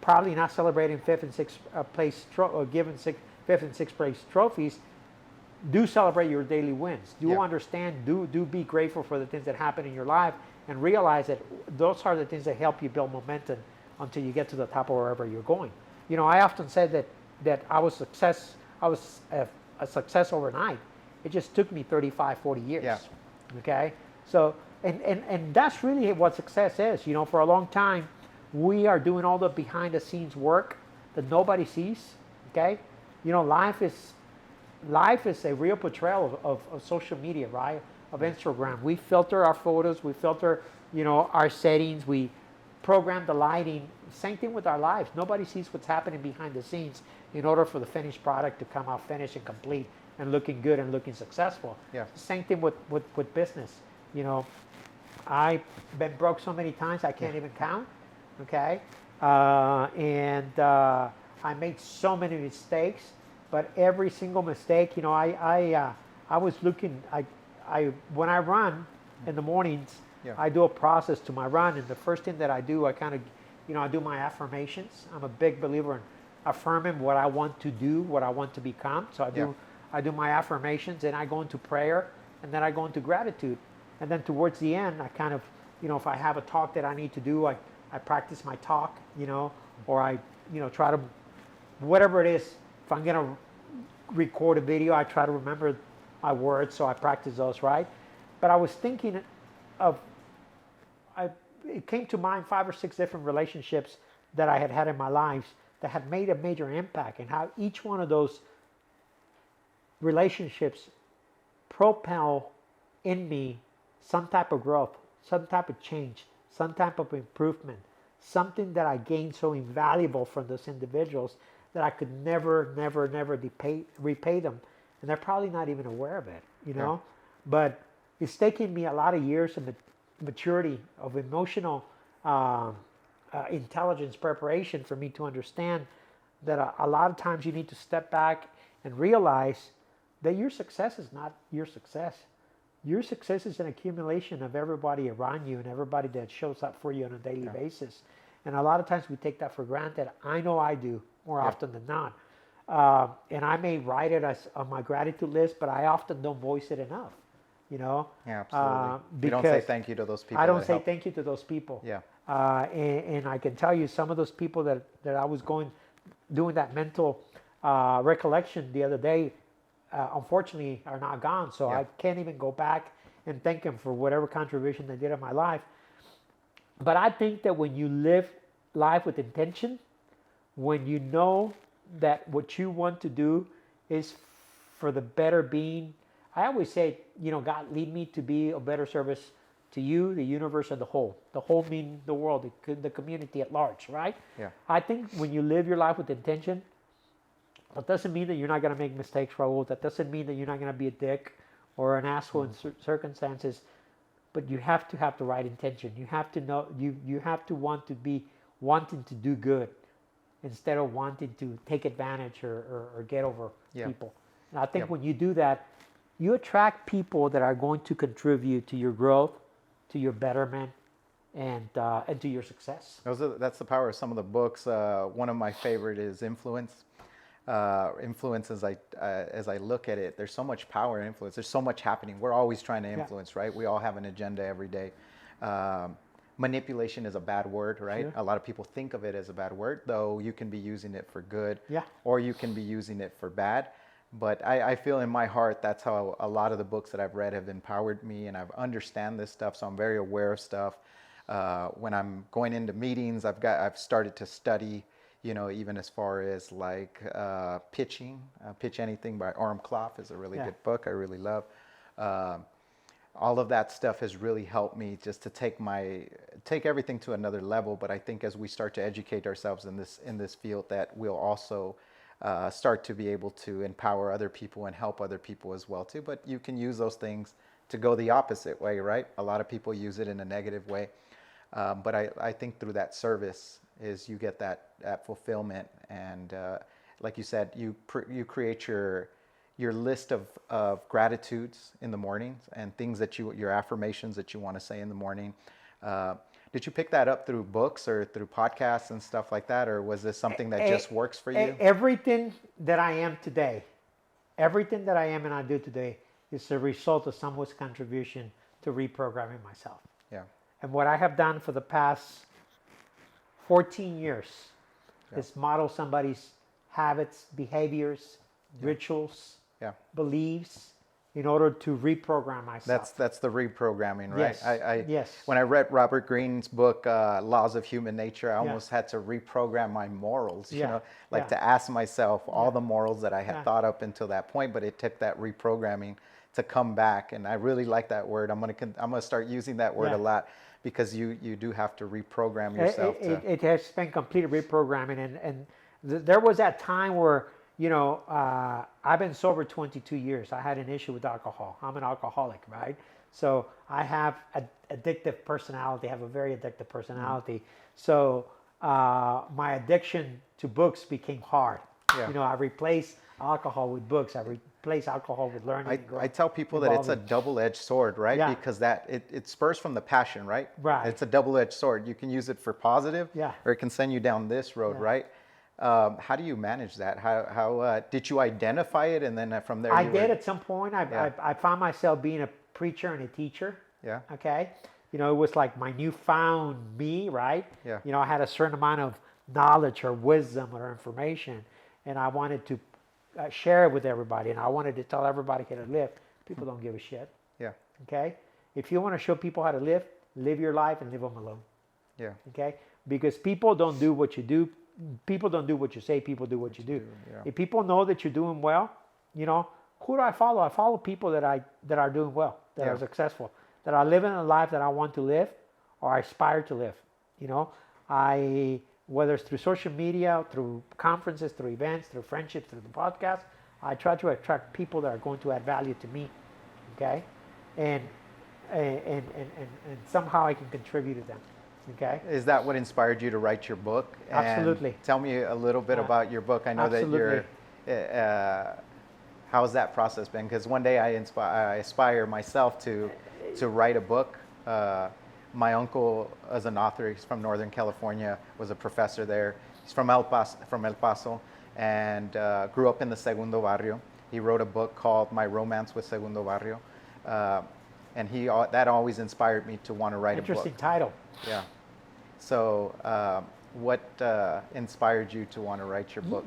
probably not celebrating fifth and sixth place fifth and sixth place trophies, do celebrate your daily wins. Do understand, do be grateful for the things that happen in your life, and realize that those are the things that help you build momentum until you get to the top of wherever you're going. You know, I often said that I was a success overnight. It just took me 35, 40 years. Yeah. Okay? So, and that's really what success is. You know, for a long time, we are doing all the behind the scenes work that nobody sees. Okay? You know, life is a real portrayal of social media, right? Of Instagram. We filter our photos, we filter, you know, our settings, we program the lighting. Same thing with our lives. Nobody sees what's happening behind the scenes in order for the finished product to come out finished and complete and looking good and looking successful. Yeah. Same thing with business. You know, I've been broke so many times I can't even count. Okay? I made so many mistakes, but every single mistake, you know, I was looking, when I run in the mornings, I do a process to my run, and the first thing that I do, I kind of, you know, I do my affirmations. I'm a big believer in affirming what I want to do, what I want to become. So I do my affirmations, and I go into prayer, and then I go into gratitude. And then towards the end, I kind of, you know, if I have a talk that I need to do, I practice my talk, you know, or I, you know, try to, whatever it is, if I'm going to record a video, I try to remember my words, so I practice those, right? But I was thinking of, it came to mind 5 or 6 different relationships that I had in my life that had made a major impact, and how each one of those relationships propel in me some type of growth, some type of change, some type of improvement, something that I gained so invaluable from those individuals that I could never repay them. And they're probably not even aware of it, you know? Yeah. But it's taken me a lot of years of maturity, of emotional intelligence preparation for me to understand that a lot of times you need to step back and realize that your success is not your success. Your success is an accumulation of everybody around you and everybody that shows up for you on a daily basis. And a lot of times we take that for granted. I know I do more often than not. And I may write it as on my gratitude list, but I often don't voice it enough. You know? Yeah, absolutely. You don't say thank you to those people. I don't say thank you to those people. Yeah. And I can tell you some of those people that I was doing that mental recollection the other day, unfortunately are not gone. So I can't even go back and thank them for whatever contribution they did in my life. But I think that when you live life with intention, when you know that what you want to do is for the better being, I always say, you know, God, lead me to be a better service to you, the universe, and the whole. The whole meaning the world, the community at large, right? Yeah. I think when you live your life with intention, that doesn't mean that you're not going to make mistakes, Raul. That doesn't mean that you're not going to be a dick or an asshole in circumstances. But you have to have the right intention. You have to know, you have to want to be wanting to do good instead of wanting to take advantage or get over people. And I think when you do that, you attract people that are going to contribute to your growth, to your betterment, and to your success. That's the power of some of the books. One of my favorite is Influence. influence as I look at it. There's so much power and influence. There's so much happening. We're always trying to influence, right? We all have an agenda every day. Manipulation is a bad word, right? Sure. A lot of people think of it as a bad word, though you can be using it for good, Yeah. or you can be using it for bad. But I feel in my heart that's how a lot of the books that I've read have empowered me, and I've understand this stuff, so I'm very aware of stuff. When I'm going into meetings, I've started to study, even as far as like pitching. Pitch Anything by Orm Clough is a really good book. I really love. All of that stuff has really helped me just to take everything to another level. But I think as we start to educate ourselves in this field, that we'll also start to be able to empower other people and help other people as well too. But you can use those things to go the opposite way, right? A lot of people use it in a negative way. But I think through that service is you get that fulfillment, and like you said, you create your list of gratitudes in the mornings and things that your affirmations that you want to say in the morning. Did you pick that up through books or through podcasts and stuff like that, or was this something that just works for you? Everything that I am today, everything that I am and I do today is a result of someone's contribution to reprogramming myself. Yeah. And what I have done for the past 14 years is model somebody's habits, behaviors, rituals, beliefs, in order to reprogram myself. That's the reprogramming, right? Yes. Yes. When I read Robert Greene's book, Laws of Human Nature, I almost had to reprogram my morals, to ask myself all the morals that I had thought up until that point, but it took that reprogramming to come back. And I really like that word. I'm gonna start using that word a lot, because you do have to reprogram yourself. It has been complete reprogramming, and there was that time where I've been sober 22 years. I had an issue with alcohol. I'm an alcoholic, right? So I have an addictive personality. I have a very addictive personality. So my addiction to books became hard. Yeah. I replaced alcohol with books. I replaced alcohol with learning. I tell people that it's a double-edged sword, right? Yeah. Because it spurs from the passion, right? Right. It's a double-edged sword. You can use it for positive, or it can send you down this road, right? How do you manage that? How did you identify it, and then from there? I did at some point. I found myself being a preacher and a teacher. Yeah. Okay. It was like my newfound me, right? Yeah. I had a certain amount of knowledge or wisdom or information, and I wanted to share it with everybody, and I wanted to tell everybody how to live. People don't give a shit. Yeah. Okay. If you want to show people how to live your life and leave them alone. Yeah. Okay. Because people don't do what you do. People don't do what you say. People do what you do. Yeah. If people know that you're doing well, who do I follow? I follow people that are doing well, that are successful, that are living a life that I want to live or I aspire to live. Whether it's through social media, through conferences, through events, through friendships, through the podcast, I try to attract people that are going to add value to me. Okay, and somehow I can contribute to them. Okay. Is that what inspired you to write your book? Absolutely. And tell me a little bit about your book. I know that you're. How's that process been? Because one day I aspire myself to write a book. My uncle is an author. He's from Northern California. Was a professor there. He's from El Paso, and grew up in the Segundo Barrio. He wrote a book called My Romance with Segundo Barrio. And that always inspired me to want to write a book. Interesting title. Yeah. So, what inspired you to want to write your book?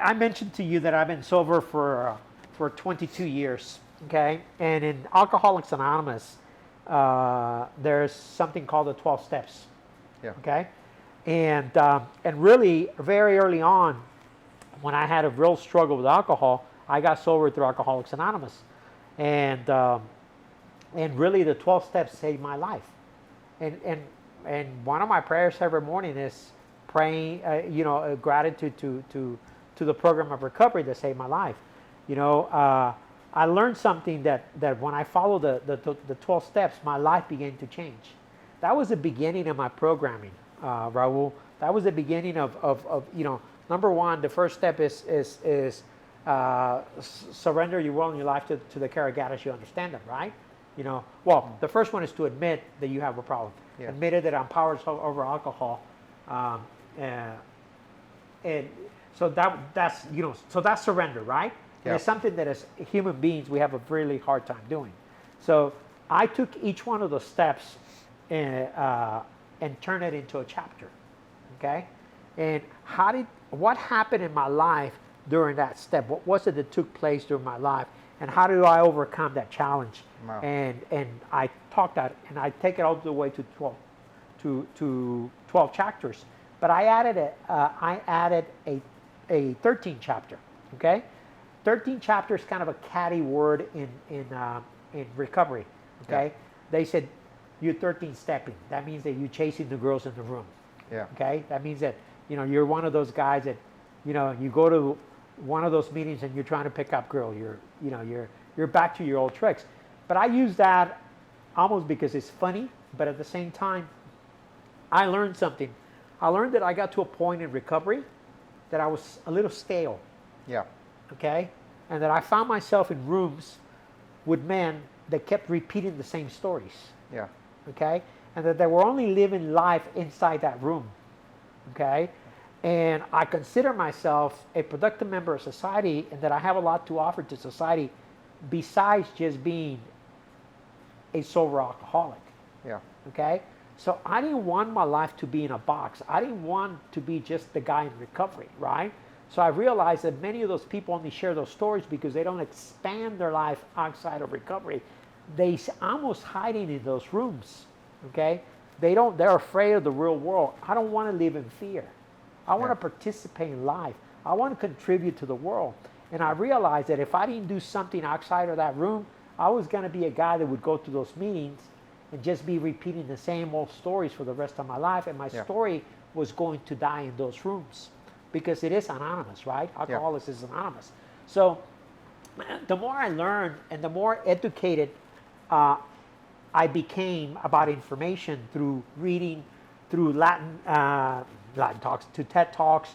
I mentioned to you that I've been sober for 22 years. Okay, and in Alcoholics Anonymous, there's something called the 12 steps. Yeah. Okay, and really very early on, when I had a real struggle with alcohol, I got sober through Alcoholics Anonymous. And really the 12 steps saved my life. And one of my prayers every morning is praying, gratitude to the program of recovery that saved my life. I learned something that when I followed the 12 steps, my life began to change. That was the beginning of my programming, Raul. That was the beginning of number one, the first step is surrender your will and your life to the care of God as you understand them, right? The first one is to admit that you have a problem. Yeah. Admit it, that I'm powerless over alcohol. And So that's so that's surrender, right? And Yeah. it's something that as human beings we have a really hard time doing. So I took each one of those steps and turned it into a chapter. Okay, and what happened in my life during that step? What was it that took place during my life, and how do I overcome that challenge? Wow. And I talk that, and I take it all the way to 12 chapters. But I added a 13 chapter. Okay, 13 chapter is kind of a catty word in recovery. Okay, Yeah. They said you're 13 stepping. That means that you're chasing the girls in the room. Yeah. Okay, that means that you're one of those guys that you go to one of those meetings and you're trying to pick up girl. You're back to your old tricks. But I use that almost because it's funny, but at the same time, I learned something. I learned that I got to a point in recovery that I was a little stale. Yeah. Okay, and that I found myself in rooms with men that kept repeating the same stories. Yeah. Okay, and that they were only living life inside that room. Okay, and I consider myself a productive member of society, and that I have a lot to offer to society besides just being a sober alcoholic. Yeah. Okay, so I didn't want my life to be in a box. I didn't want to be just the guy in recovery, right? So I realized that many of those people only share those stories because they don't expand their life outside of recovery. They almost hiding in those rooms. Okay, they're afraid of the real world. I don't want to live in fear. I want to participate in life. I want to contribute to the world. And I realized that if I didn't do something outside of that room, I was going to be a guy that would go to those meetings and just be repeating the same old stories for the rest of my life. And my story was going to die in those rooms because it is anonymous, right? Alcoholics is anonymous. So the more I learned and the more educated I became about information through reading, through Latin talks, to TED Talks,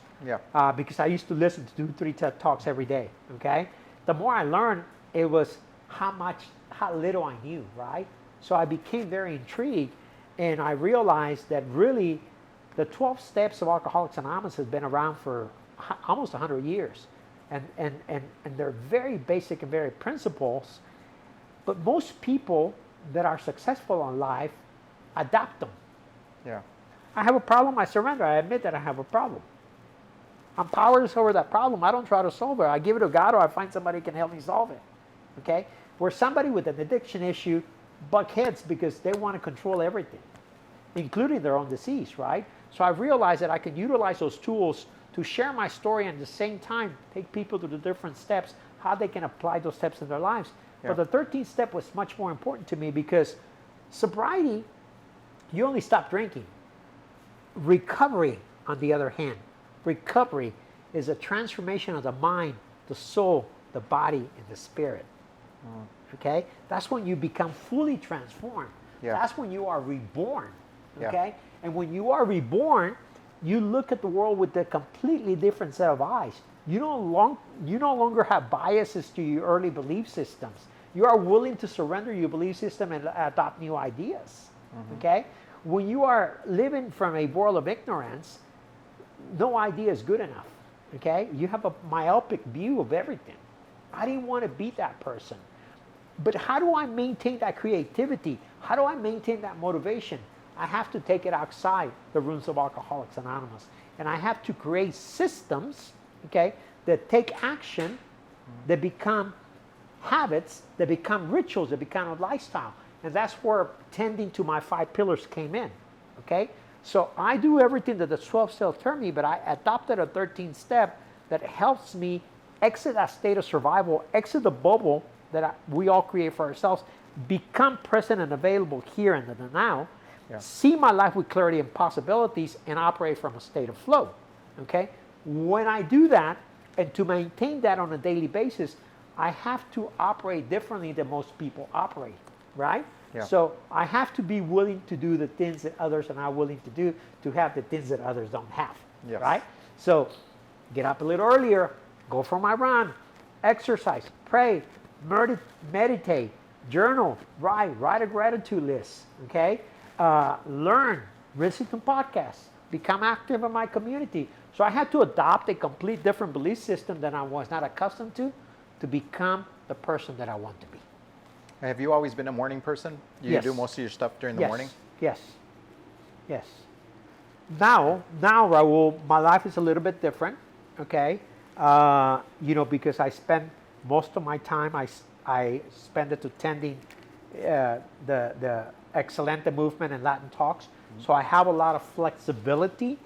because I used to listen to 2-3 TED Talks every day, okay? The more I learned, it was how little I knew, right? So I became very intrigued, and I realized that really the 12 steps of Alcoholics Anonymous has been around for almost 100 years. And they're very basic and very principles, but most people that are successful in life adopt them. Yeah. I have a problem, I surrender. I admit that I have a problem. I'm powerless over that problem. I don't try to solve it. I give it to God, or I find somebody who can help me solve it. Okay? Where somebody with an addiction issue buck heads because they want to control everything, including their own disease, right? So I realized that I can utilize those tools to share my story and at the same time take people to the different steps, how they can apply those steps in their lives. Yeah. But the 13th step was much more important to me because sobriety, you only stop drinking. Recovery, on the other hand, recovery is a transformation of the mind, the soul, the body, and the spirit. Okay? That's when you become fully transformed. Yeah. That's when you are reborn. Yeah. Okay? And when you are reborn, you look at the world with a completely different set of eyes. You no longer have biases to your early belief systems. You are willing to surrender your belief system and adopt new ideas. Okay? When you are living from a world of ignorance, no idea is good enough. Okay? You have a myopic view of everything. I didn't want to be that person. But how do I maintain that creativity? How do I maintain that motivation? I have to take it outside the rooms of Alcoholics Anonymous. And I have to create systems, okay, that take action, that become habits, that become rituals, that become a lifestyle. And that's where tending to my 5 pillars came in, okay? So I do everything that the 12 steps tell me, but I adopted a 13th step that helps me exit that state of survival, exit the bubble that we all create for ourselves, become present and available here and the now, see my life with clarity and possibilities, and operate from a state of flow, okay? When I do that, and to maintain that on a daily basis, I have to operate differently than most people operate, right? Yeah. So I have to be willing to do the things that others are not willing to do, to have the things that others don't have, Yes. right? So get up a little earlier, go for my run, exercise, pray, meditate, journal, write a gratitude list, okay? Learn, listen to podcasts, become active in my community, So I had to adopt a complete different belief system that I was not accustomed to become the person that I want to be. Have you always been a morning person? You Yes. do most of your stuff during the Yes. morning? Yes. Yes. Now, Raul, my life is a little bit different, okay? Because I spend most of my time, I spend it attending the Excelente movement and Latin talks. Mm-hmm. So I have a lot of flexibility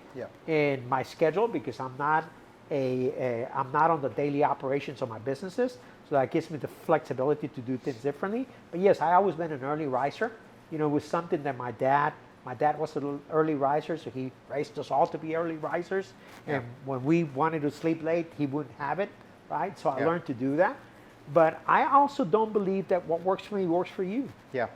in my schedule because I'm not on the daily operations of my businesses. So that gives me the flexibility to do things differently. But yes, I always been an early riser. It was something that my dad was an early riser, so he raised us all to be early risers. And when we wanted to sleep late, he wouldn't have it, right? So I learned to do that. But I also don't believe that what works for me works for you. Yeah.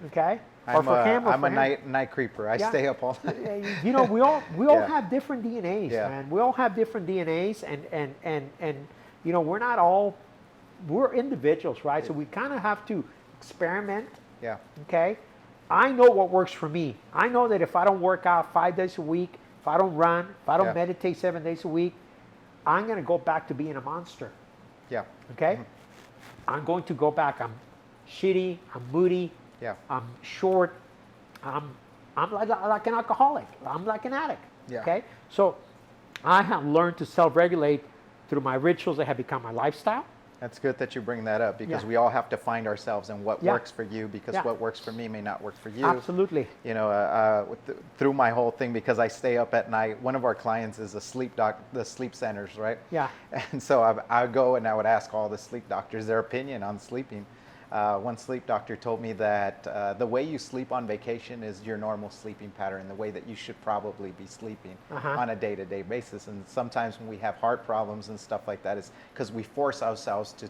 Okay? I'm a night creeper. I stay up all night. We all have different DNAs, Yeah. man. We all have different DNAs, and we're not all, we're individuals, right? So we kind of have to experiment. Yeah. Okay? I know what works for me. I know that if I don't work out 5 days a week, if I don't run, if I don't meditate 7 days a week, I'm going to go back to being a monster. Yeah. Okay? Mm-hmm. I'm going to go back. I'm shitty. I'm moody. Yeah. I'm short. I'm like an alcoholic. I'm like an addict. Yeah. Okay? So I have learned to self-regulate through my rituals that have become my lifestyle. That's good that you bring that up because we all have to find ourselves in what works for you because what works for me may not work for you. Absolutely. Through my whole thing, because I stay up at night, one of our clients is the sleep centers, right? Yeah. And so I go and I would ask all the sleep doctors their opinion on sleeping. One sleep doctor told me that the way you sleep on vacation is your normal sleeping pattern, the way that you should probably be sleeping on a day-to-day basis. And sometimes when we have heart problems and stuff like that, is because we force ourselves to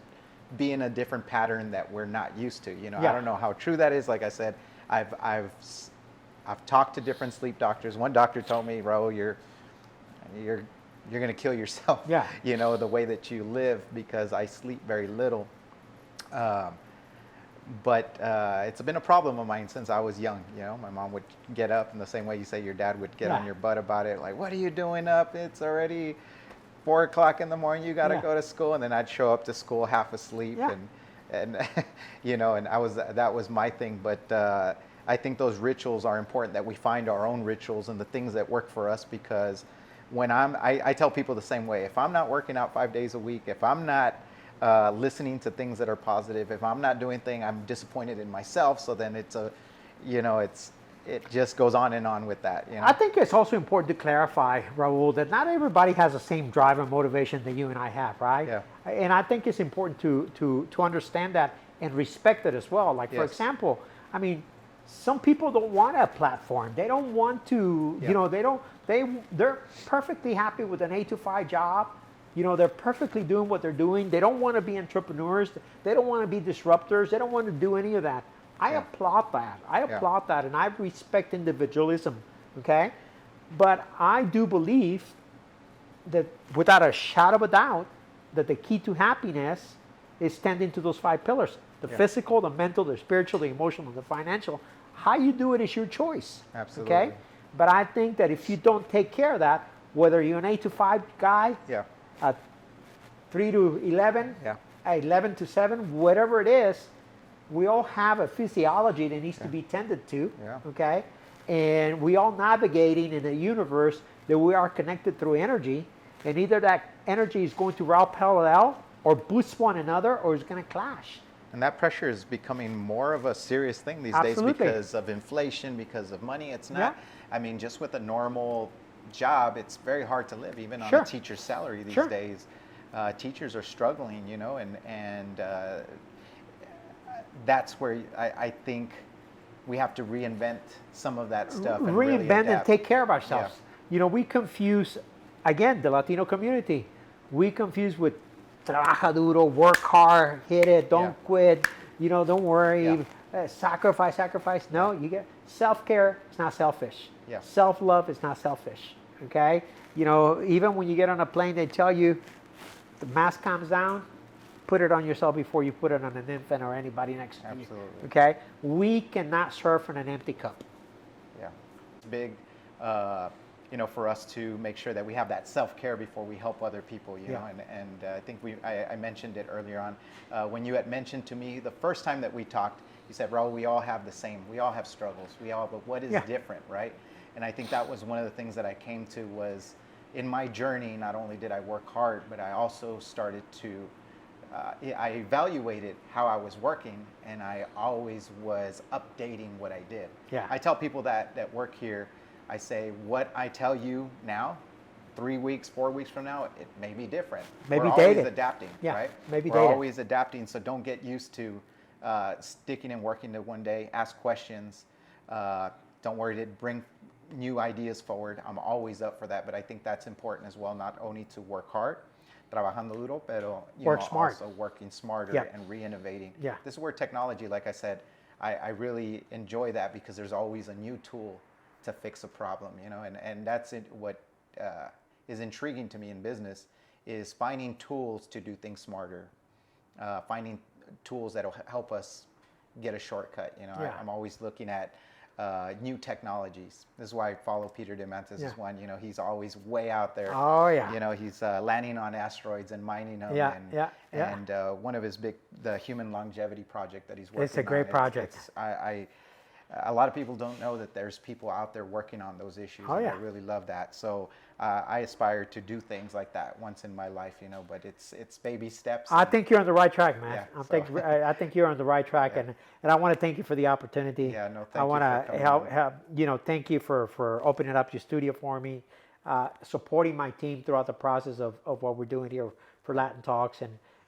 be in a different pattern that we're not used to. I don't know how true that is. Like I said, I've talked to different sleep doctors. One doctor told me, Ro, you're going to kill yourself. Yeah. The way that you live, because I sleep very little. But it's been a problem of mine since I was young. My mom would get up in the same way you say your dad would get on your butt about it. Like, what are you doing up? It's already 4 o'clock in the morning. You got to go to school. And then I'd show up to school half asleep. Yeah. And that was my thing. But I think those rituals are important, that we find our own rituals and the things that work for us, because when I tell people the same way, if I'm not working out 5 days a week, if I'm not listening to things that are positive, if I'm not doing things, I'm disappointed in myself. So then it just goes on and on with that. I think it's also important to clarify, Raul, that not everybody has the same drive and motivation that you and I have, right? Yeah. And I think it's important to understand that and respect it as well. Like, for example, some people don't want a platform. They don't want to, they're perfectly happy with an 8 to 5 job. They're perfectly doing what they're doing. They don't want to be entrepreneurs. They don't want to be disruptors. They don't want to do any of that. I applaud that. I applaud that, and I respect individualism, okay? But I do believe that, without a shadow of a doubt, that the key to happiness is tending to those 5 pillars. The physical, the mental, the spiritual, the emotional, and the financial. How you do it is your choice. Absolutely. Okay? But I think that if you don't take care of that, whether you're an 8 to 5 guy, 3 to 11, 11 to 7, whatever it is, we all have a physiology that needs to be tended to, okay? And we all navigating in a universe that we are connected through energy, and either that energy is going to route parallel or boost one another, or it's going to clash. And that pressure is becoming more of a serious thing these days because of inflation, because of money. It's not, just with a normal job, it's very hard to live, even on a teacher's salary these days. Teachers are struggling, and that's where I think we have to reinvent some of that stuff. And reinvent and take care of ourselves. We confuse, again, the Latino community. We confuse with trabaja duro, work hard, hit it, don't quit, don't worry, sacrifice. No, you get self-care. It's not selfish. Self-love is not selfish. Okay, even when you get on a plane, they tell you the mask comes down, put it on yourself before you put it on an infant or anybody next to you. Okay, we cannot surf in an empty cup. It's big. for us to make sure that we have that self-care before we help other people, you know, and I think I mentioned it earlier on, when you had mentioned to me the first time that we talked, you said, Raul, we all have the same, we all have struggles, but what is different, right? And I think that was one of the things that I came to was, in my journey, not only did I work hard, but I also started to, I evaluated how I was working, and I always was updating what I did. Yeah. I tell people that work here, I say, what I tell you now, 3 weeks, 4 weeks from now, it may be different. Maybe We're dated. always adapting, right? Maybe We're dated. always adapting, so don't get used to sticking and working to one day. Ask questions. Don't worry to bring new ideas forward. I'm always up for that, but I think that's important as well, not only to work hard, trabajando duro, pero work smart. Also working smarter and re-innovating. Yeah. This is where technology, like I said, I really enjoy that because there's always a new tool to fix a problem, and that's what is intriguing to me in business, is finding tools to do things smarter, finding tools that'll help us get a shortcut. I'm always looking at new technologies. This is why I follow Peter Diamandis is one. He's always way out there. Oh yeah. He's landing on asteroids and mining them. And one of his the Human Longevity Project that he's working on. It's a great project. A lot of people don't know that there's people out there working on those issues. Oh, yeah. I really love that. So I aspire to do things like that once in my life, but it's baby steps. I think you're on the right track, man. Yeah, I think you're on the right track, and I want to thank you for the opportunity. Yeah, no, thank I want you to thank you for opening up your studio for me, supporting my team throughout the process of what we're doing here for Latin Talks,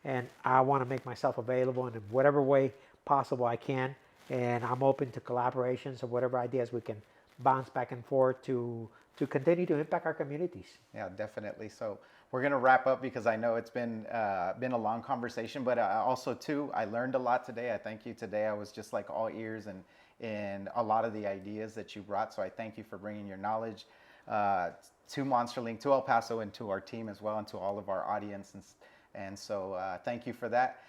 and I want to make myself available in whatever way possible I can. And I'm open to collaborations or whatever ideas we can bounce back and forth to continue to impact our communities. Yeah, definitely. So we're going to wrap up because I know it's been a long conversation, but also too, I learned a lot today. I thank you today. I was just like all ears and a lot of the ideas that you brought. So I thank you for bringing your knowledge to MonsterLink, to El Paso, and to our team as well, and to all of our audience. And so thank you for that.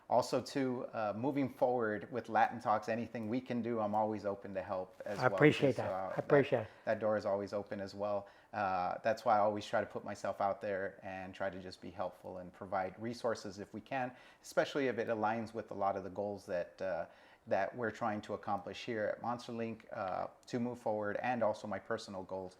Also, too, moving forward with Latin Talks, anything we can do, I'm always open to help as well. I appreciate that. I appreciate it. That door is always open as well. That's why I always try to put myself out there and try to just be helpful and provide resources if we can, especially if it aligns with a lot of the goals that we're trying to accomplish here at MonsterLink to move forward, and also my personal goals.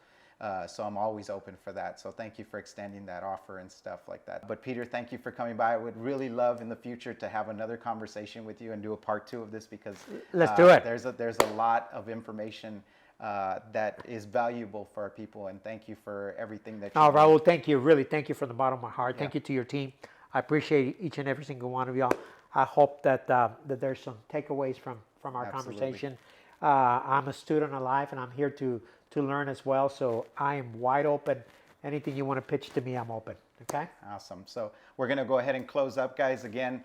So I'm always open for that. So thank you for extending that offer and stuff like that. But Peter, thank you for coming by. I would really love in the future to have another conversation with you and do a part 2 of this, because let's do it. There's a lot of information that is valuable for our people. And thank you for everything that you do. Raul, thank you. Really, thank you from the bottom of my heart. Thank you to your team. I appreciate each and every single one of y'all. I hope that there's some takeaways from our conversation. I'm a student of life, and I'm here to learn as well. So I am wide open. Anything you want to pitch to me, I'm open. Okay? Awesome. So we're going to go ahead and close up, guys. Again,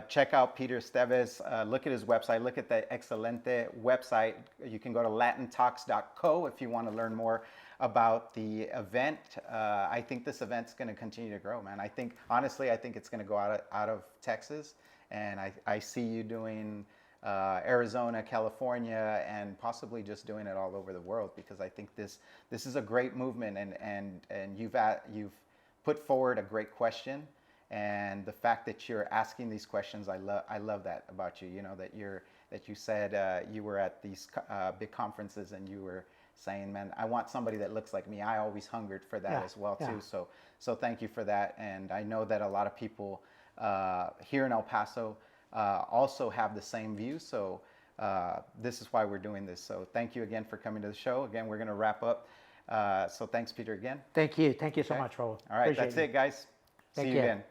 check out Peter Estévez. Look at his website. Look at the Excelente website. You can go to latintalks.co if you want to learn more about the event. I think this event's going to continue to grow, man. Honestly, I think it's going to go out of Texas. And I see you doing Arizona, California, and possibly just doing it all over the world, because I think this is a great movement, and you've put forward a great question, and the fact that you're asking these questions, I love that about you. That you said you were at these big conferences and you were saying, man, I want somebody that looks like me. I always hungered for that as well too. So thank you for that, and I know that a lot of people here in El Paso also have the same view. So this is why we're doing this. So thank you again for coming to the show. Again, we're going to wrap up. So thanks, Peter, again. Thank you. Thank you so much, Raul. All right, that's it, guys. See you again.